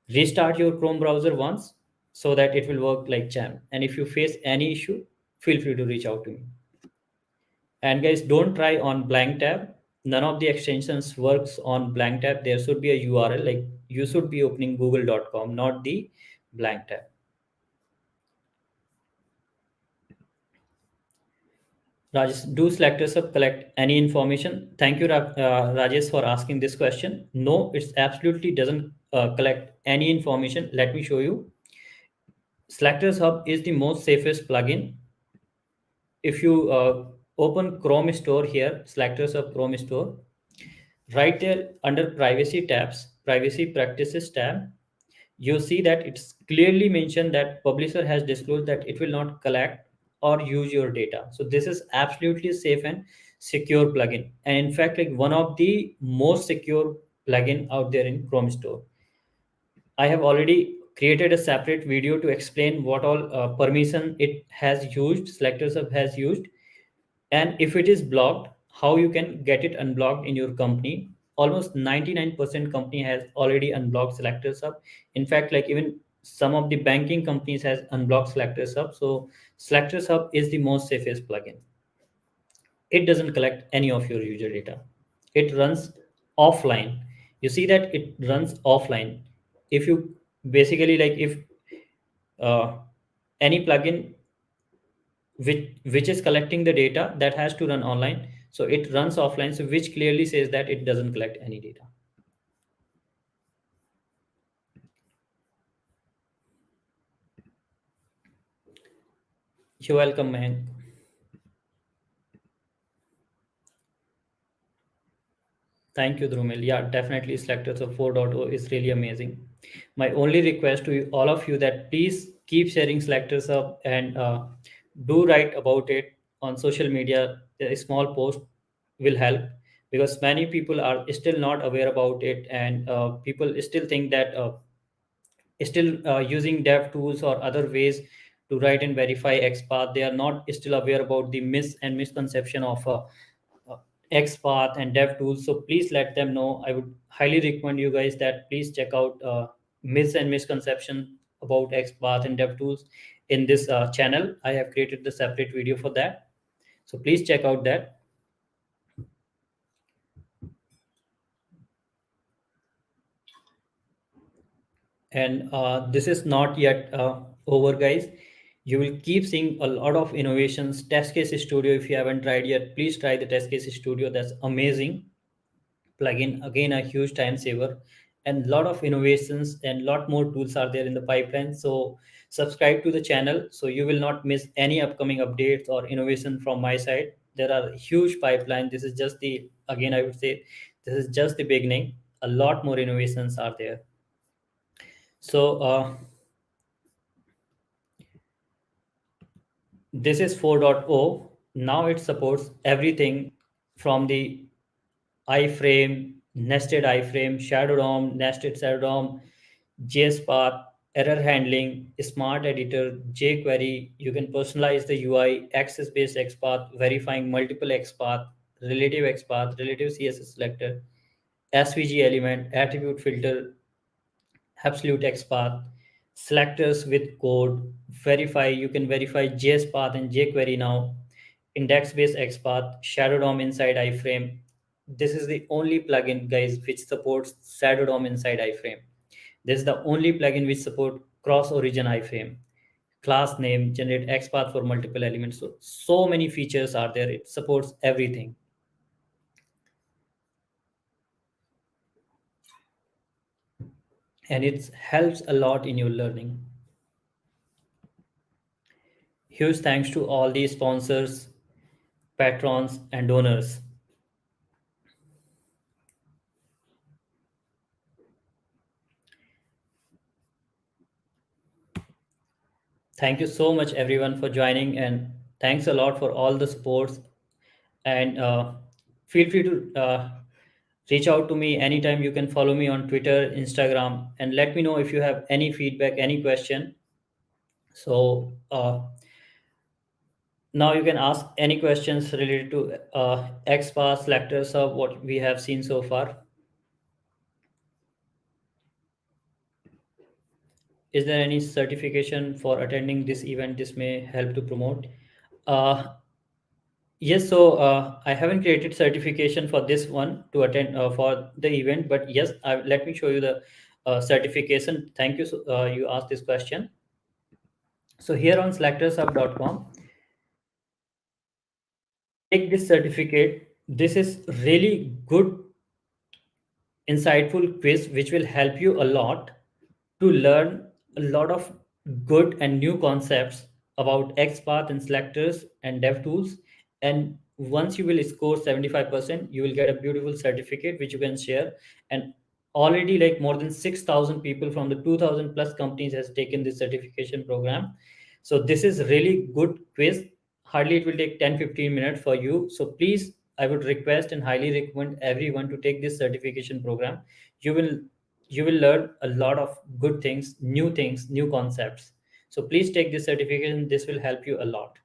restart your Chrome browser once, so that it will work like champ. And if you face any issue, feel free to reach out to me. And guys, don't try on blank tab. None of the extensions works on blank tab. There should be a URL, like you should be opening google.com, not the blank tab. Rajesh, do selectors collect any information? Thank you, Rajesh, for asking this question. No, it absolutely doesn't collect any information. Let me show you. Selectors Hub is the most safest plugin. If you open Chrome Store here, Selectors Hub Chrome Store, right there under Privacy tabs, Privacy Practices tab, you see that it's clearly mentioned that publisher has disclosed that it will not collect or use your data. So this is absolutely safe and secure plugin, and in fact like one of the most secure plugin out there in Chrome Store. I have already created a separate video to explain what all permission it has used, Selectors Hub has used, and if it is blocked, how you can get it unblocked in your company. Almost 99% company has already unblocked Selectors Hub. In fact, like even some of the banking companies has unblocked Selectors Hub. So Selectors Hub is the most safest plugin. It doesn't collect any of your user data. It runs offline. You see that it runs offline. If you basically like if uh, any plugin which is collecting the data, that has to run online, so it runs offline, so which clearly says that it doesn't collect any data. You're welcome, Mayank. Thank you, Drumil. Yeah, definitely Selectors of 4.0 is really amazing. My only request to all of you that please keep sharing Selectors up and do write about it on social media. A small post will help because many people are still not aware about it, and people still think that still using dev tools or other ways to write and verify XPath. They are not still aware about the misconception of uh, XPath and dev tools. So please let them know. I would highly recommend you guys that please check out myths and misconception about XPath and dev tools in this channel. I have created the separate video for that. So please check out that. And this is not yet over, guys. You will keep seeing a lot of innovations. TestCase Studio, if you haven't tried yet, please try the TestCase Studio. That's amazing plugin. Again, a huge time saver, and lot of innovations and lot more tools are there in the pipeline. So subscribe to the channel so you will not miss any upcoming updates or innovation from my side. There are huge pipeline. This is just the, again, I would say this is just the beginning. A lot more innovations are there. So this is 4.0. Now it supports everything from the iframe, nested iframe, shadow DOM, nested shadow DOM, JS path, error handling, smart editor, jQuery. You can personalize the UI, access based XPath, verifying multiple XPath, relative CSS selector, SVG element, attribute filter, absolute XPath, selectors with code, verify, you can verify JS path and jQuery now, index-based XPath, Shadow DOM inside iframe. This is the only plugin, guys, which supports Shadow DOM inside iframe. This is the only plugin which support cross-origin iframe. Class name, generate XPath for multiple elements. So many features are there. It supports everything. And it helps a lot in your learning. Huge thanks to all the sponsors, patrons, and donors. Thank you so much, everyone, for joining, and thanks a lot for all the supports. And feel free to reach out to me anytime. You can follow me on Twitter, Instagram, and let me know if you have any feedback, any question. So now you can ask any questions related to XPath, Selectors, of what we have seen so far. Is there any certification for attending this event this may help to promote? Uh, Yes, so I haven't created certification for this one to attend for the event, but yes, let me show you the certification. Thank you. So, you asked this question. So here on SelectorsHub.com, take this certificate. This is really good, insightful quiz which will help you a lot to learn a lot of good and new concepts about XPath and selectors and DevTools. And once you will score 75%, you will get a beautiful certificate which you can share. And already like more than 6,000 people from the 2,000 plus companies has taken this certification program. So this is really good quiz. Hardly it will take 10-15 minutes for you. So please, I would request and highly recommend everyone to take this certification program. You will learn a lot of good things, new concepts. So please take this certification. This will help you a lot.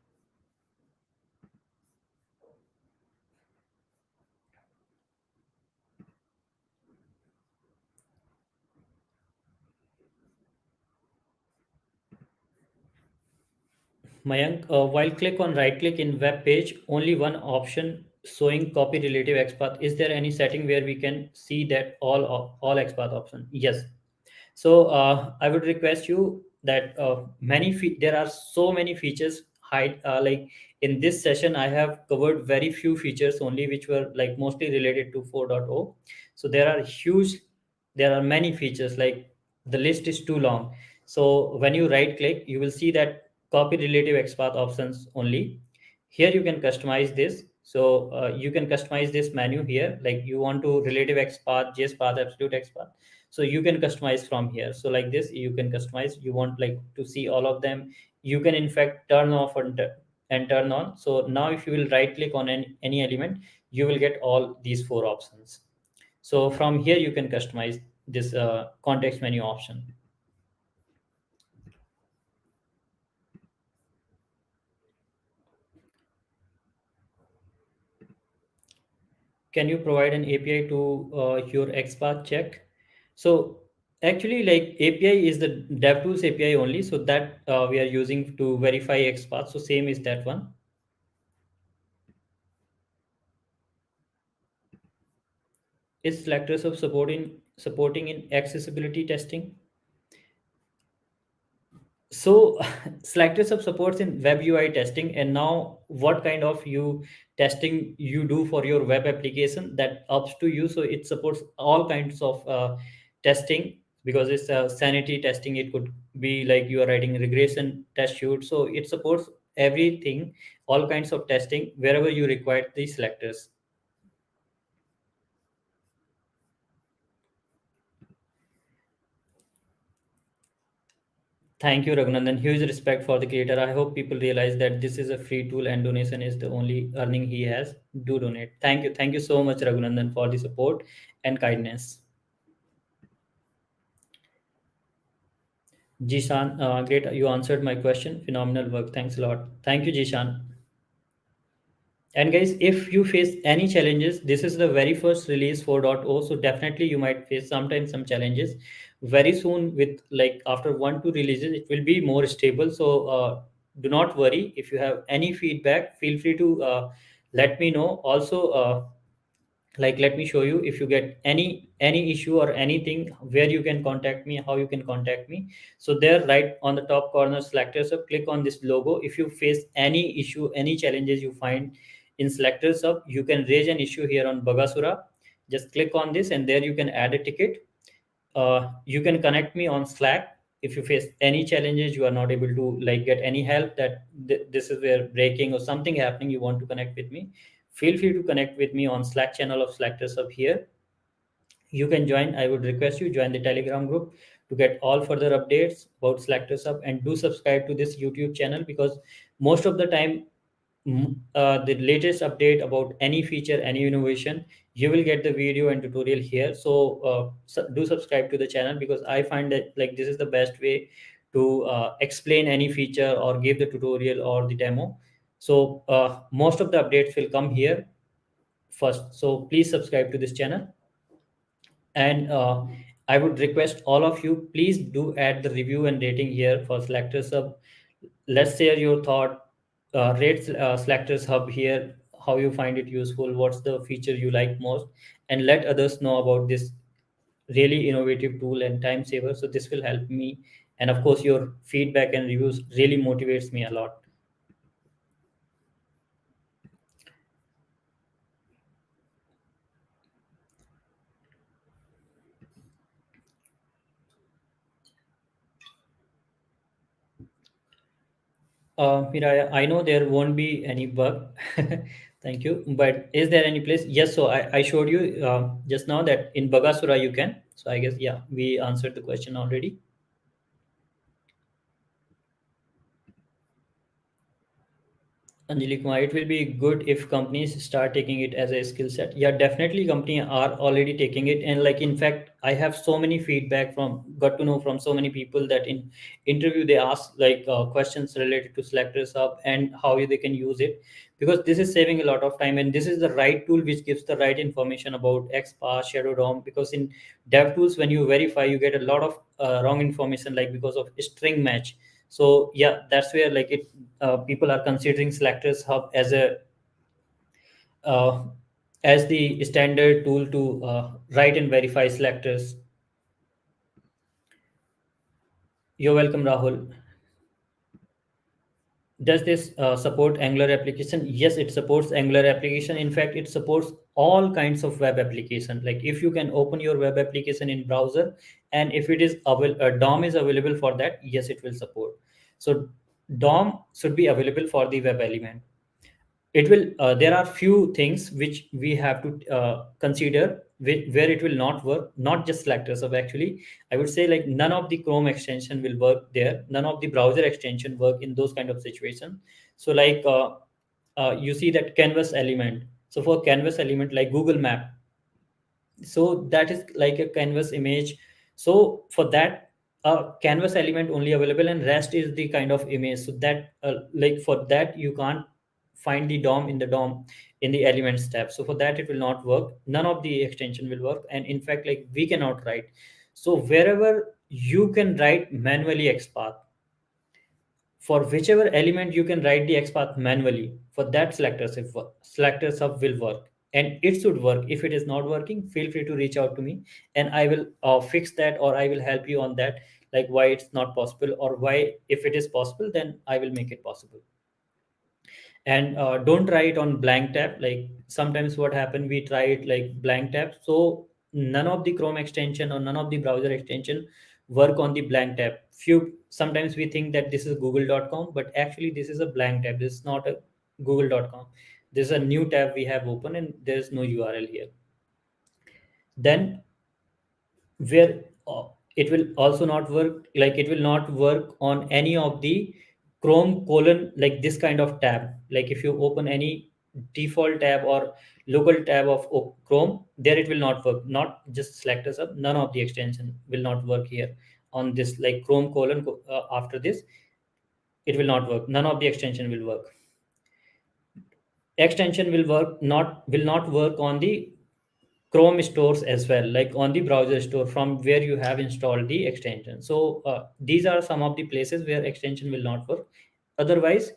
Mayank, while click on right click in web page, only one option showing copy relative XPath. Is there any setting where we can see that all XPath option? Yes. So I would request you that there are so many features hide like in this session I have covered very few features only which were like mostly related to 4.0. So there are many features like the list is too long. So when you right click, you will see that copy relative XPath options only. Here you can customize this. So you can customize this menu here, like you want to relative XPath, JSpath, absolute XPath. So you can customize from here. So like this, you can customize. You want like to see all of them. You can in fact turn off and turn on. So now if you will right click on any element, you will get all these four options. So from here, you can customize this context menu option. Can you provide an API to your XPath check? So actually, like API is the DevTools API only. So that we are using to verify XPath. So same is that one. Is Selectors of supporting in accessibility testing? So Selectors of supports in web UI testing, and now what kind of you testing you do for your web application, that ups to you. So it supports all kinds of testing, because it's sanity testing. It could be like you are writing regression test suite. So it supports everything, all kinds of testing wherever you require the selectors. Thank you, Raghunandan. Huge respect for the creator. I hope people realize that this is a free tool and donation is the only earning he has. Do donate. Thank you. Thank you so much, Raghunandan, for the support and kindness. Jishan, great. You answered my question. Phenomenal work. Thanks a lot. Thank you, Jishan. And guys, if you face any challenges, this is the very first release 4.0. So definitely you might face sometimes some challenges. Very soon, with like after 1 2 releases, it will be more stable. So do not worry. If you have any feedback, feel free to let me know. Also, like let me show you, if you get any issue or anything, where you can contact me, how you can contact me. So there, right on the top corner, Selectors Hub, click on this logo. If you face any issue, any challenges you find in Selectors Hub, you can raise an issue here on Bagasura. Just click on this, and there you can add a ticket. You can connect me on Slack. If you face any challenges, you are not able to like get any help, that this is where breaking or something happening, you want to connect with me, feel free to connect with me on Slack channel of Selectors Up here. You can join. I would request you join the Telegram group to get all further updates about Selectors Up, and do subscribe to this YouTube channel, because most of the time, the latest update about any feature, any innovation, you will get the video and tutorial here. So do subscribe to the channel, because I find that like this is the best way to explain any feature or give the tutorial or the demo. So most of the updates will come here first. So please subscribe to this channel. And I would request all of you, please do add the review and rating here for Selectors Hub. Let's share your thought. Rate Selectors Hub here, how you find it useful, what's the feature you like most, and let others know about this really innovative tool and time saver. So this will help me, and of course your feedback and reviews really motivates me a lot. Miraya, I know there won't be any bug. Thank you. But is there any place? Yes. So I showed you just now that in Bagasura you can. So I guess, yeah, we answered the question already. Anjali Kumar, it will be good if companies start taking it as a skill set. Yeah, definitely companies are already taking it. And like, in fact, I have so many feedback got to know from so many people that in interview, they ask like questions related to Selectors Hub and how they can use it, because this is saving a lot of time. And this is the right tool which gives the right information about XPath, Shadow DOM, because in DevTools, when you verify, you get a lot of wrong information, like because of string match. So yeah, that's where like people are considering Selectors Hub uh, as the standard tool to write and verify selectors. You're welcome, Rahul. Does this support Angular application? Yes, it supports Angular application. In fact, it supports all kinds of web application. Like if you can open your web application in browser, and if it is DOM is available for that, yes, it will support. So DOM should be available for the web element. it will there are few things which we have to consider where it will not work, not just selectors of actually. I would say like none of the Chrome extension will work there, none of the browser extension work in those kind of situations. So like you see that canvas element. So for canvas element like Google Map, so that is like a canvas image. So for that, a canvas element only available and rest is the kind of image. So that like for that you can't find the dom in the dom in the elements tab. So for that it will not work, none of the extension will work, and in fact like we cannot write. So wherever you can write manually XPath, for whichever element you can write the XPath manually, for that selector sub will work, and it should work. If it is not working, feel free to reach out to me, and I will fix that, or I will help you on that, like why it's not possible, or why if it is possible, then I will make it possible. And don't try it on blank tab. Like sometimes what happen, we try it like blank tab, so none of the Chrome extension or none of the browser extension work on the blank tab. Few sometimes we think that this is google.com, but actually this is a blank tab, this is not a google.com. This is a new tab we have open and there is no URL here. Then where it will also not work, like it will not work on any of the Chrome colon, like this kind of tab. Like if you open any default tab or local tab of Chrome, there it will not work, not just selectors up, none of the extension will not work here on this like Chrome colon after this, it will not work, none of the extension will work. Extension will not work on the Chrome stores as well, like on the browser store from where you have installed the extension. So these are some of the places where extension will not work. Otherwise,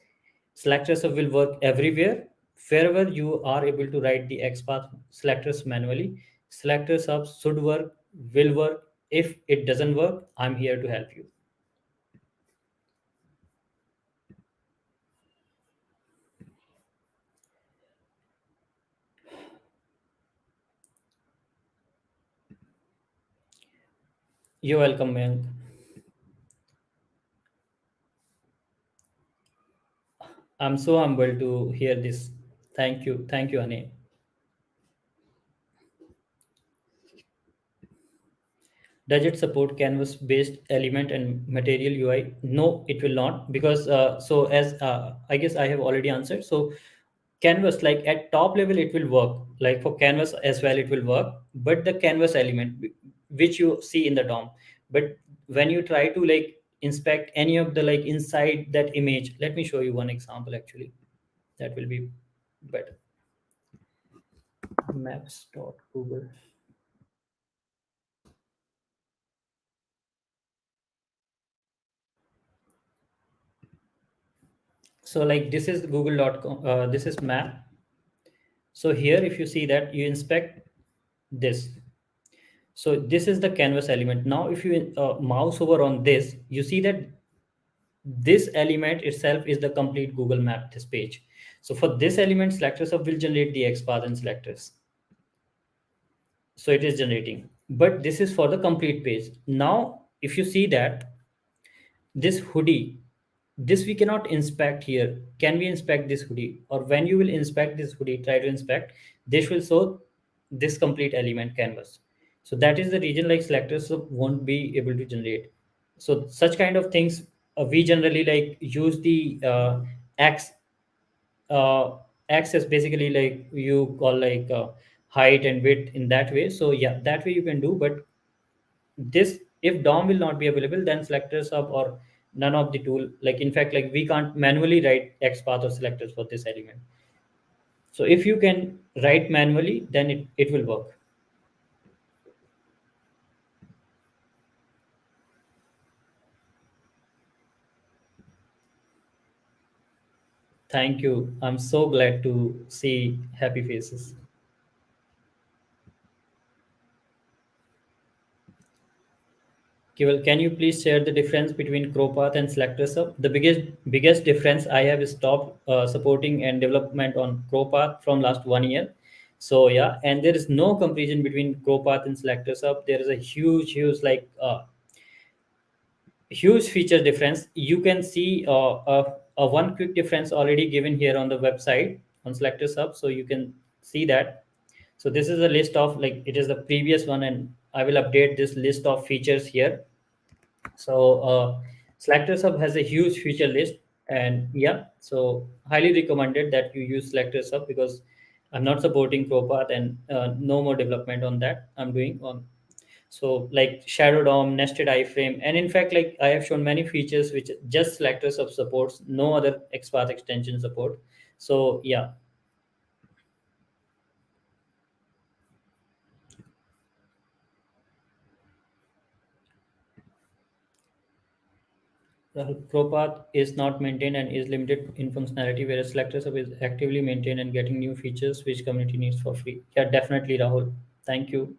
selectors will work everywhere. Wherever you are able to write the XPath selectors manually, selectors hub should work, will work. If it doesn't work, I'm here to help you. You're welcome, Mayank. I'm so humbled to hear this. Thank you, Ane. Does it support canvas based element and material UI? No, it will not, because so as I guess I have already answered. So canvas, like at top level it will work, like for canvas as well it will work, but the canvas element which you see in the DOM, but when you try to like inspect any of the like inside that image, let me show you one example actually, that will be better. Maps.google. So like this is google.com, this is map. So here if you see that you inspect this, so this is the canvas element. Now if you mouse over on this, you see that this element itself is the complete Google map, this page. So for this element, selectors of will generate the XPath and selectors. So it is generating, but this is for the complete page. Now if you see that this hoodie, this we cannot inspect here. Can we inspect this hoodie? Or when you will inspect this hoodie, try to inspect, this will show this complete element canvas. So that is the reason like selectors won't be able to generate. So such kind of things we generally like use the x x is basically like you call like height and width in that way. So yeah, that way you can do. But this, if DOM will not be available, then selectors hub or none of the tool, like in fact like we can't manually write XPath or selectors for this element. So if you can write manually, then it will work. Thank you, I'm so glad to see happy faces. Kival, can you please share the difference between CrowPath and selectors hub? The biggest difference I have is stopped supporting and development on CrowPath from last 1 year. So yeah, and there is no comparison between CrowPath and selectors hub. There is a huge like huge feature difference. You can see a one quick difference already given here on the website. on Selectors Hub, so you can see that. So this is a list of, like, it is the previous one, and I will update this list of features here. So Selectors Hub has a huge feature list, and yeah, so highly recommended that you use Selectors Hub, because I'm not supporting ProPath, and no more development on that I'm doing on. So like shadow DOM, nested iframe, and in fact, like, I have shown many features which just Selectors Hub supports, no other XPath extension support. So yeah, the ProPath is not maintained and is limited in functionality, whereas Selectors Hub is actively maintained and getting new features which community needs for free. Yeah, definitely, Rahul. Thank you.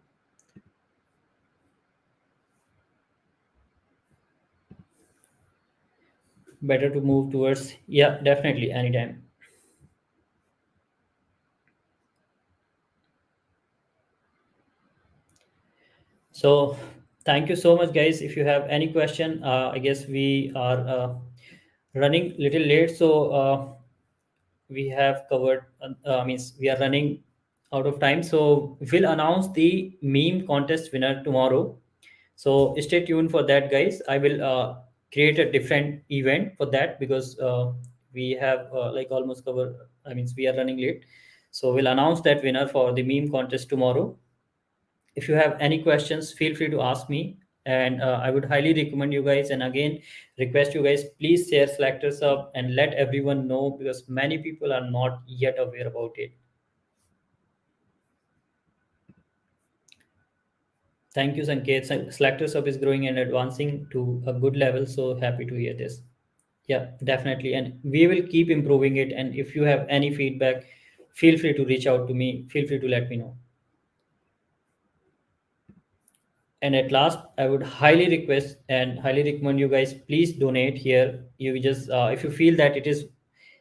Better to move towards, yeah, definitely, anytime. So thank you so much, guys. If you have any question, I guess we are running little late, so we have covered. Means we are running out of time, so we'll announce the meme contest winner tomorrow. So stay tuned for that, guys. I will create a different event for that, because we have like almost covered. I mean, we are running late, so we'll announce that winner for the meme contest tomorrow. If you have any questions, feel free to ask me, and I would highly recommend you guys, and again request you guys, please share Selectors up and let everyone know, because many people are not yet aware about it. Thank you, Sanket. Selectors up is growing and advancing to a good level, so happy to hear this. Yeah, definitely, and we will keep improving it, and if you have any feedback, feel free to reach out to me, feel free to let me know. And at last, I would highly request and highly recommend you guys, please donate here. You just if you feel that it is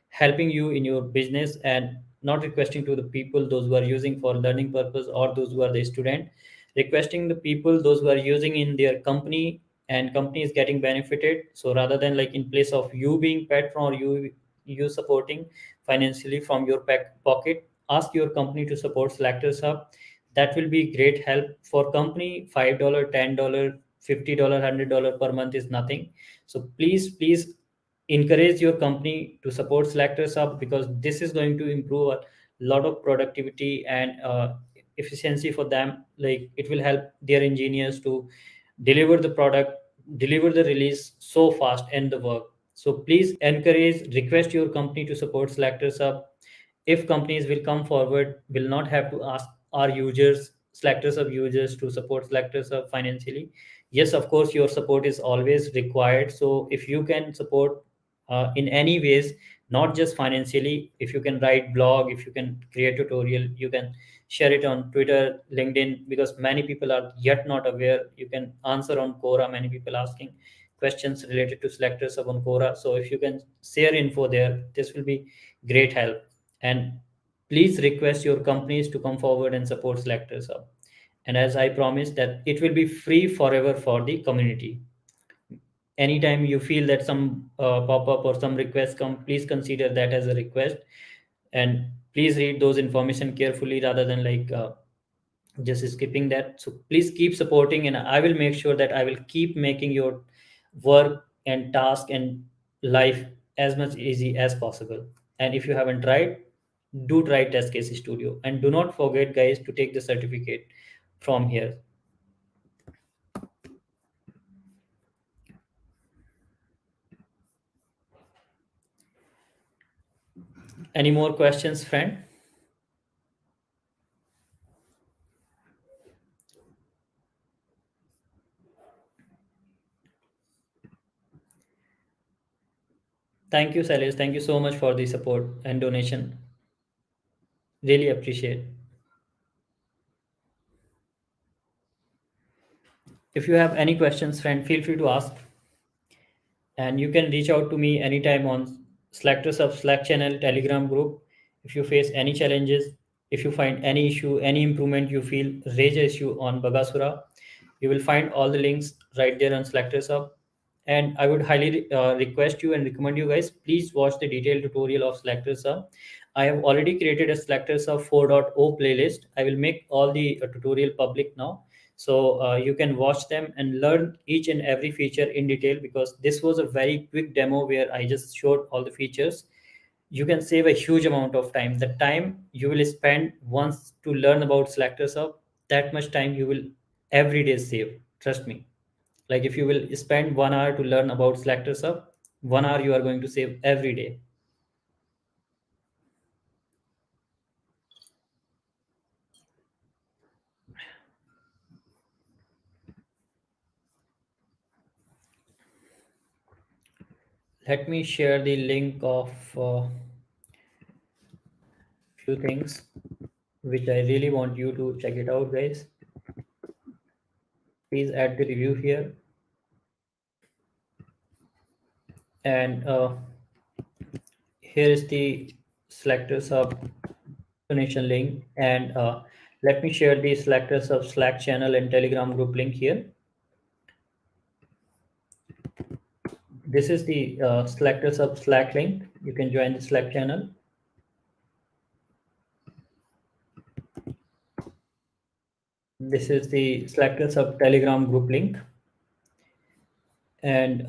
helping you in your business, and not requesting to the people those who are using for learning purpose, or those who are the student, requesting the people those who are using in their company, and company is getting benefited. So rather than, like, in place of you being patron, or you supporting financially from your pocket, ask your company to support Selectors Hub. That will be great help for company. $5, $10, $50, $100 per month is nothing. So please encourage your company to support Selectors Hub, because this is going to improve a lot of productivity and efficiency for them. Like, it will help their engineers to deliver the product, deliver the release so fast, and the work. So please encourage, request your company to support Selectors Hub. If companies will come forward, will not have to ask our users, Selectors Hub users, to support Selectors Hub financially. Yes, of course, your support is always required. So if you can support in any ways, not just financially, if you can write blog, if you can create tutorial, you can share it on Twitter, LinkedIn, because many people are yet not aware. You can answer on Quora, many people asking questions related to Selectors Hub on Quora. So if you can share info there, this will be great help. And please request your companies to come forward and support Selectors Hub. And as I promised, that it will be free forever for the community. Anytime you feel that some pop-up or some request come, please consider that as a request, and please read those information carefully, rather than, like, just skipping that. So please keep supporting, and I will make sure that I will keep making your work and task and life as much easy as possible. And if you haven't tried, do try TestCase Studio, and do not forget, guys, to take the certificate from here. Any more questions, friend? Thank you, Salish. Thank you so much for the support and donation. Really appreciate. If you have any questions, friend, feel free to ask. And you can reach out to me anytime on Selectors of Slack channel, Telegram group. If you face any challenges, if you find any issue, any improvement you feel, raise a issue on Bagasura. You will find all the links right there on Selectors Hub. And I would highly request you and recommend you guys, please watch the detailed tutorial of Selectors Hub. I have already created a Selectors of 4.0 playlist. I will make all the tutorial public now. So you can watch them and learn each and every feature in detail, because this was a very quick demo where I just showed all the features. You can save a huge amount of time. The time you will spend once to learn about Selectors of, that much time you will every day save. Trust me. Like if you will spend 1 hour to learn about Selectors of, 1 hour you are going to save every day. Let me share the link of few things which I really want you to check it out, guys. Please add the review here, and here is the Selectors Hub donation link, and let me share the Selectors Hub Slack channel and Telegram group link here. This is the Selectors Hub Slack link. You can join the Slack channel. This is the Selectors Hub Telegram group link, and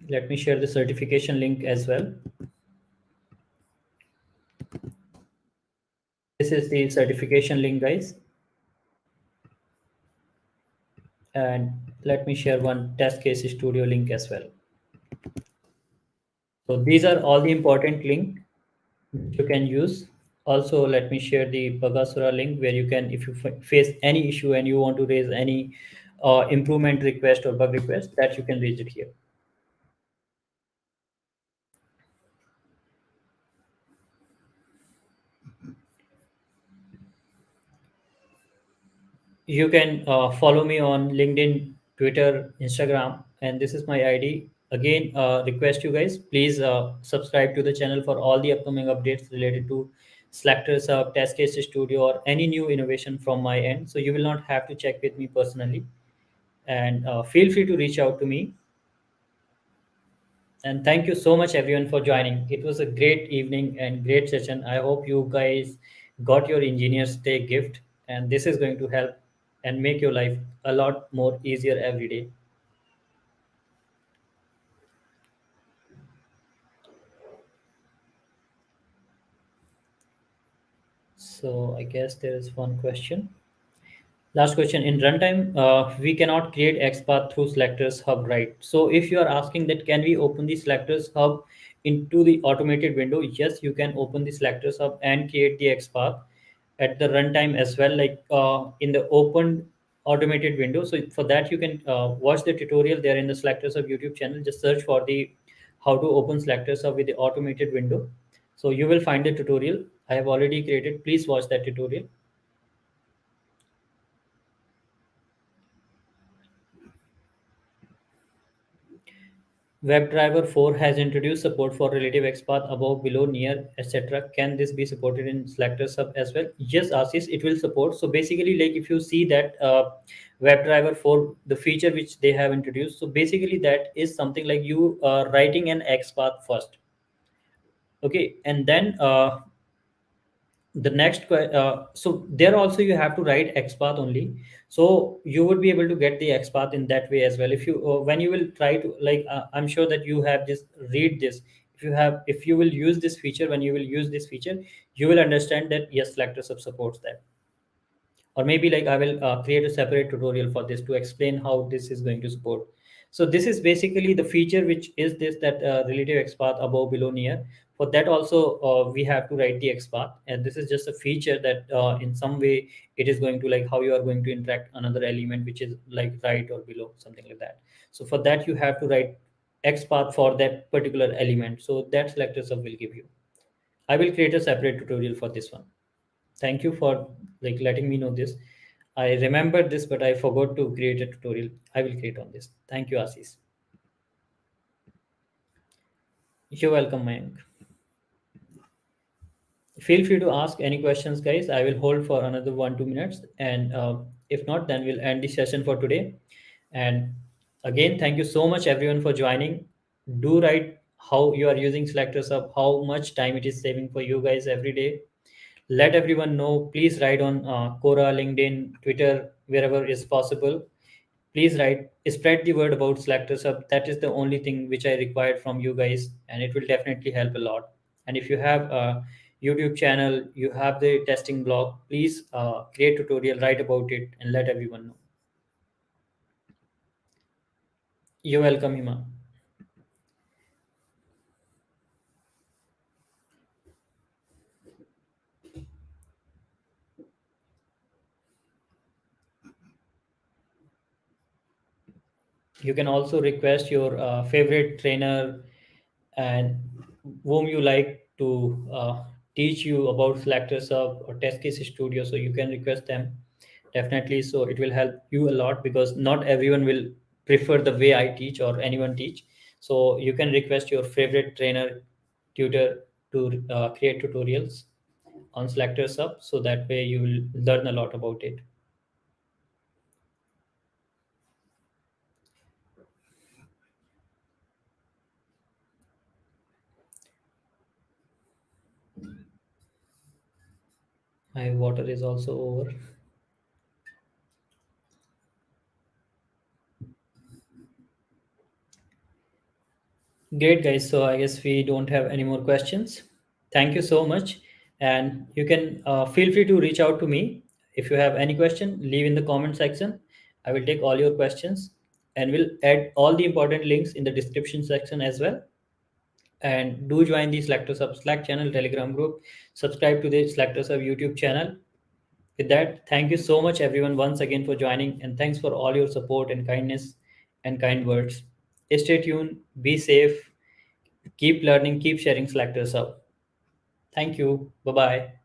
let me share the certification link as well. This is the certification link, guys. And let me share one test case studio link as well. So these are all the important link you can use. Also, let me share the Bagasura link where you can, if you face any issue and you want to raise any improvement request or bug request, that you can raise it here. You can follow me on LinkedIn, Twitter, Instagram, and this is my ID. Again, request you guys, please subscribe to the channel for all the upcoming updates related to Selectors, Test Case Studio, or any new innovation from my end. So you will not have to check with me personally, and feel free to reach out to me. And thank you so much, everyone, for joining. It was a great evening and great session. I hope you guys got your Engineer's Day gift, and this is going to help and make your life a lot more easier every day. So I guess there is one question. Last question. In runtime, we cannot create XPath through Selectors Hub, right? So if you are asking that, can we open the Selectors Hub into the automated window? Yes, you can open the Selectors Hub and create the XPath at the runtime as well, like in the open automated window. So for that, you can watch the tutorial there in the Selectors Hub YouTube channel. Just search for the how to open Selectors Hub with the automated window. So you will find the tutorial I have already created. Please watch that tutorial. WebDriver 4 has introduced support for relative XPath above, below, near, etc. Can this be supported in Selector Sub as well? Yes, Assis, it will support. So basically, like if you see that WebDriver 4, the feature which they have introduced, so basically that is something like you writing an XPath first. Okay, and then the next so there also you have to write XPath only, so you would be able to get the XPath in that way as well. If you when you will try to like I'm sure that you have just read this. If you will use this feature, when you will use this feature, you will understand that yes, Selector Sub supports that. Or maybe like I will create a separate tutorial for this to explain how this is going to support. So this is basically the feature which is this, that relative XPath above, below, near. For that also we have to write the XPath, and this is just a feature that in some way it is going to like how you are going to interact another element which is like right or below, something like that. So for that you have to write XPath for that particular element, so that Selector Sub will give you. I will create a separate tutorial for this one. Thank you for like letting me know this. I remembered this, but I forgot to create a tutorial. I will create on this. Thank you, Assis. You're welcome, Mayank. Feel free to ask any questions, guys. I will hold for another 1 2 minutes, and if not, then we'll end the session for today. And again, thank you so much, everyone, for joining. Do write how you are using Selectors Hub, how much time it is saving for you guys every day. Let everyone know. Please write on Quora, LinkedIn, Twitter, wherever is possible. Please write, spread the word about Selectors Hub. That is the only thing which I required from you guys, and it will definitely help a lot. And if you have a YouTube channel, you have the testing blog, please create tutorial, write about it, and let everyone know. You're welcome, Hima. You can also request your favorite trainer and whom you like to teach you about Selectors Hub or TestCase Studio. So you can request them definitely. So it will help you a lot because not everyone will prefer the way I teach or anyone teach. So you can request your favorite trainer, tutor to create tutorials on Selectors Hub. So that way you will learn a lot about it. My water is also over. Great, guys. So I guess we don't have any more questions. Thank you so much. And you can feel free to reach out to me. If you have any question, leave in the comment section. I will take all your questions and we'll add all the important links in the description section as well. And do join the Selectors Hub Slack channel, Telegram group. Subscribe to the Selectors Hub YouTube channel. With that, thank you so much, everyone, once again for joining. And thanks for all your support and kindness and kind words. Stay tuned, be safe, keep learning, keep sharing Selectors Hub. Thank you. Bye bye.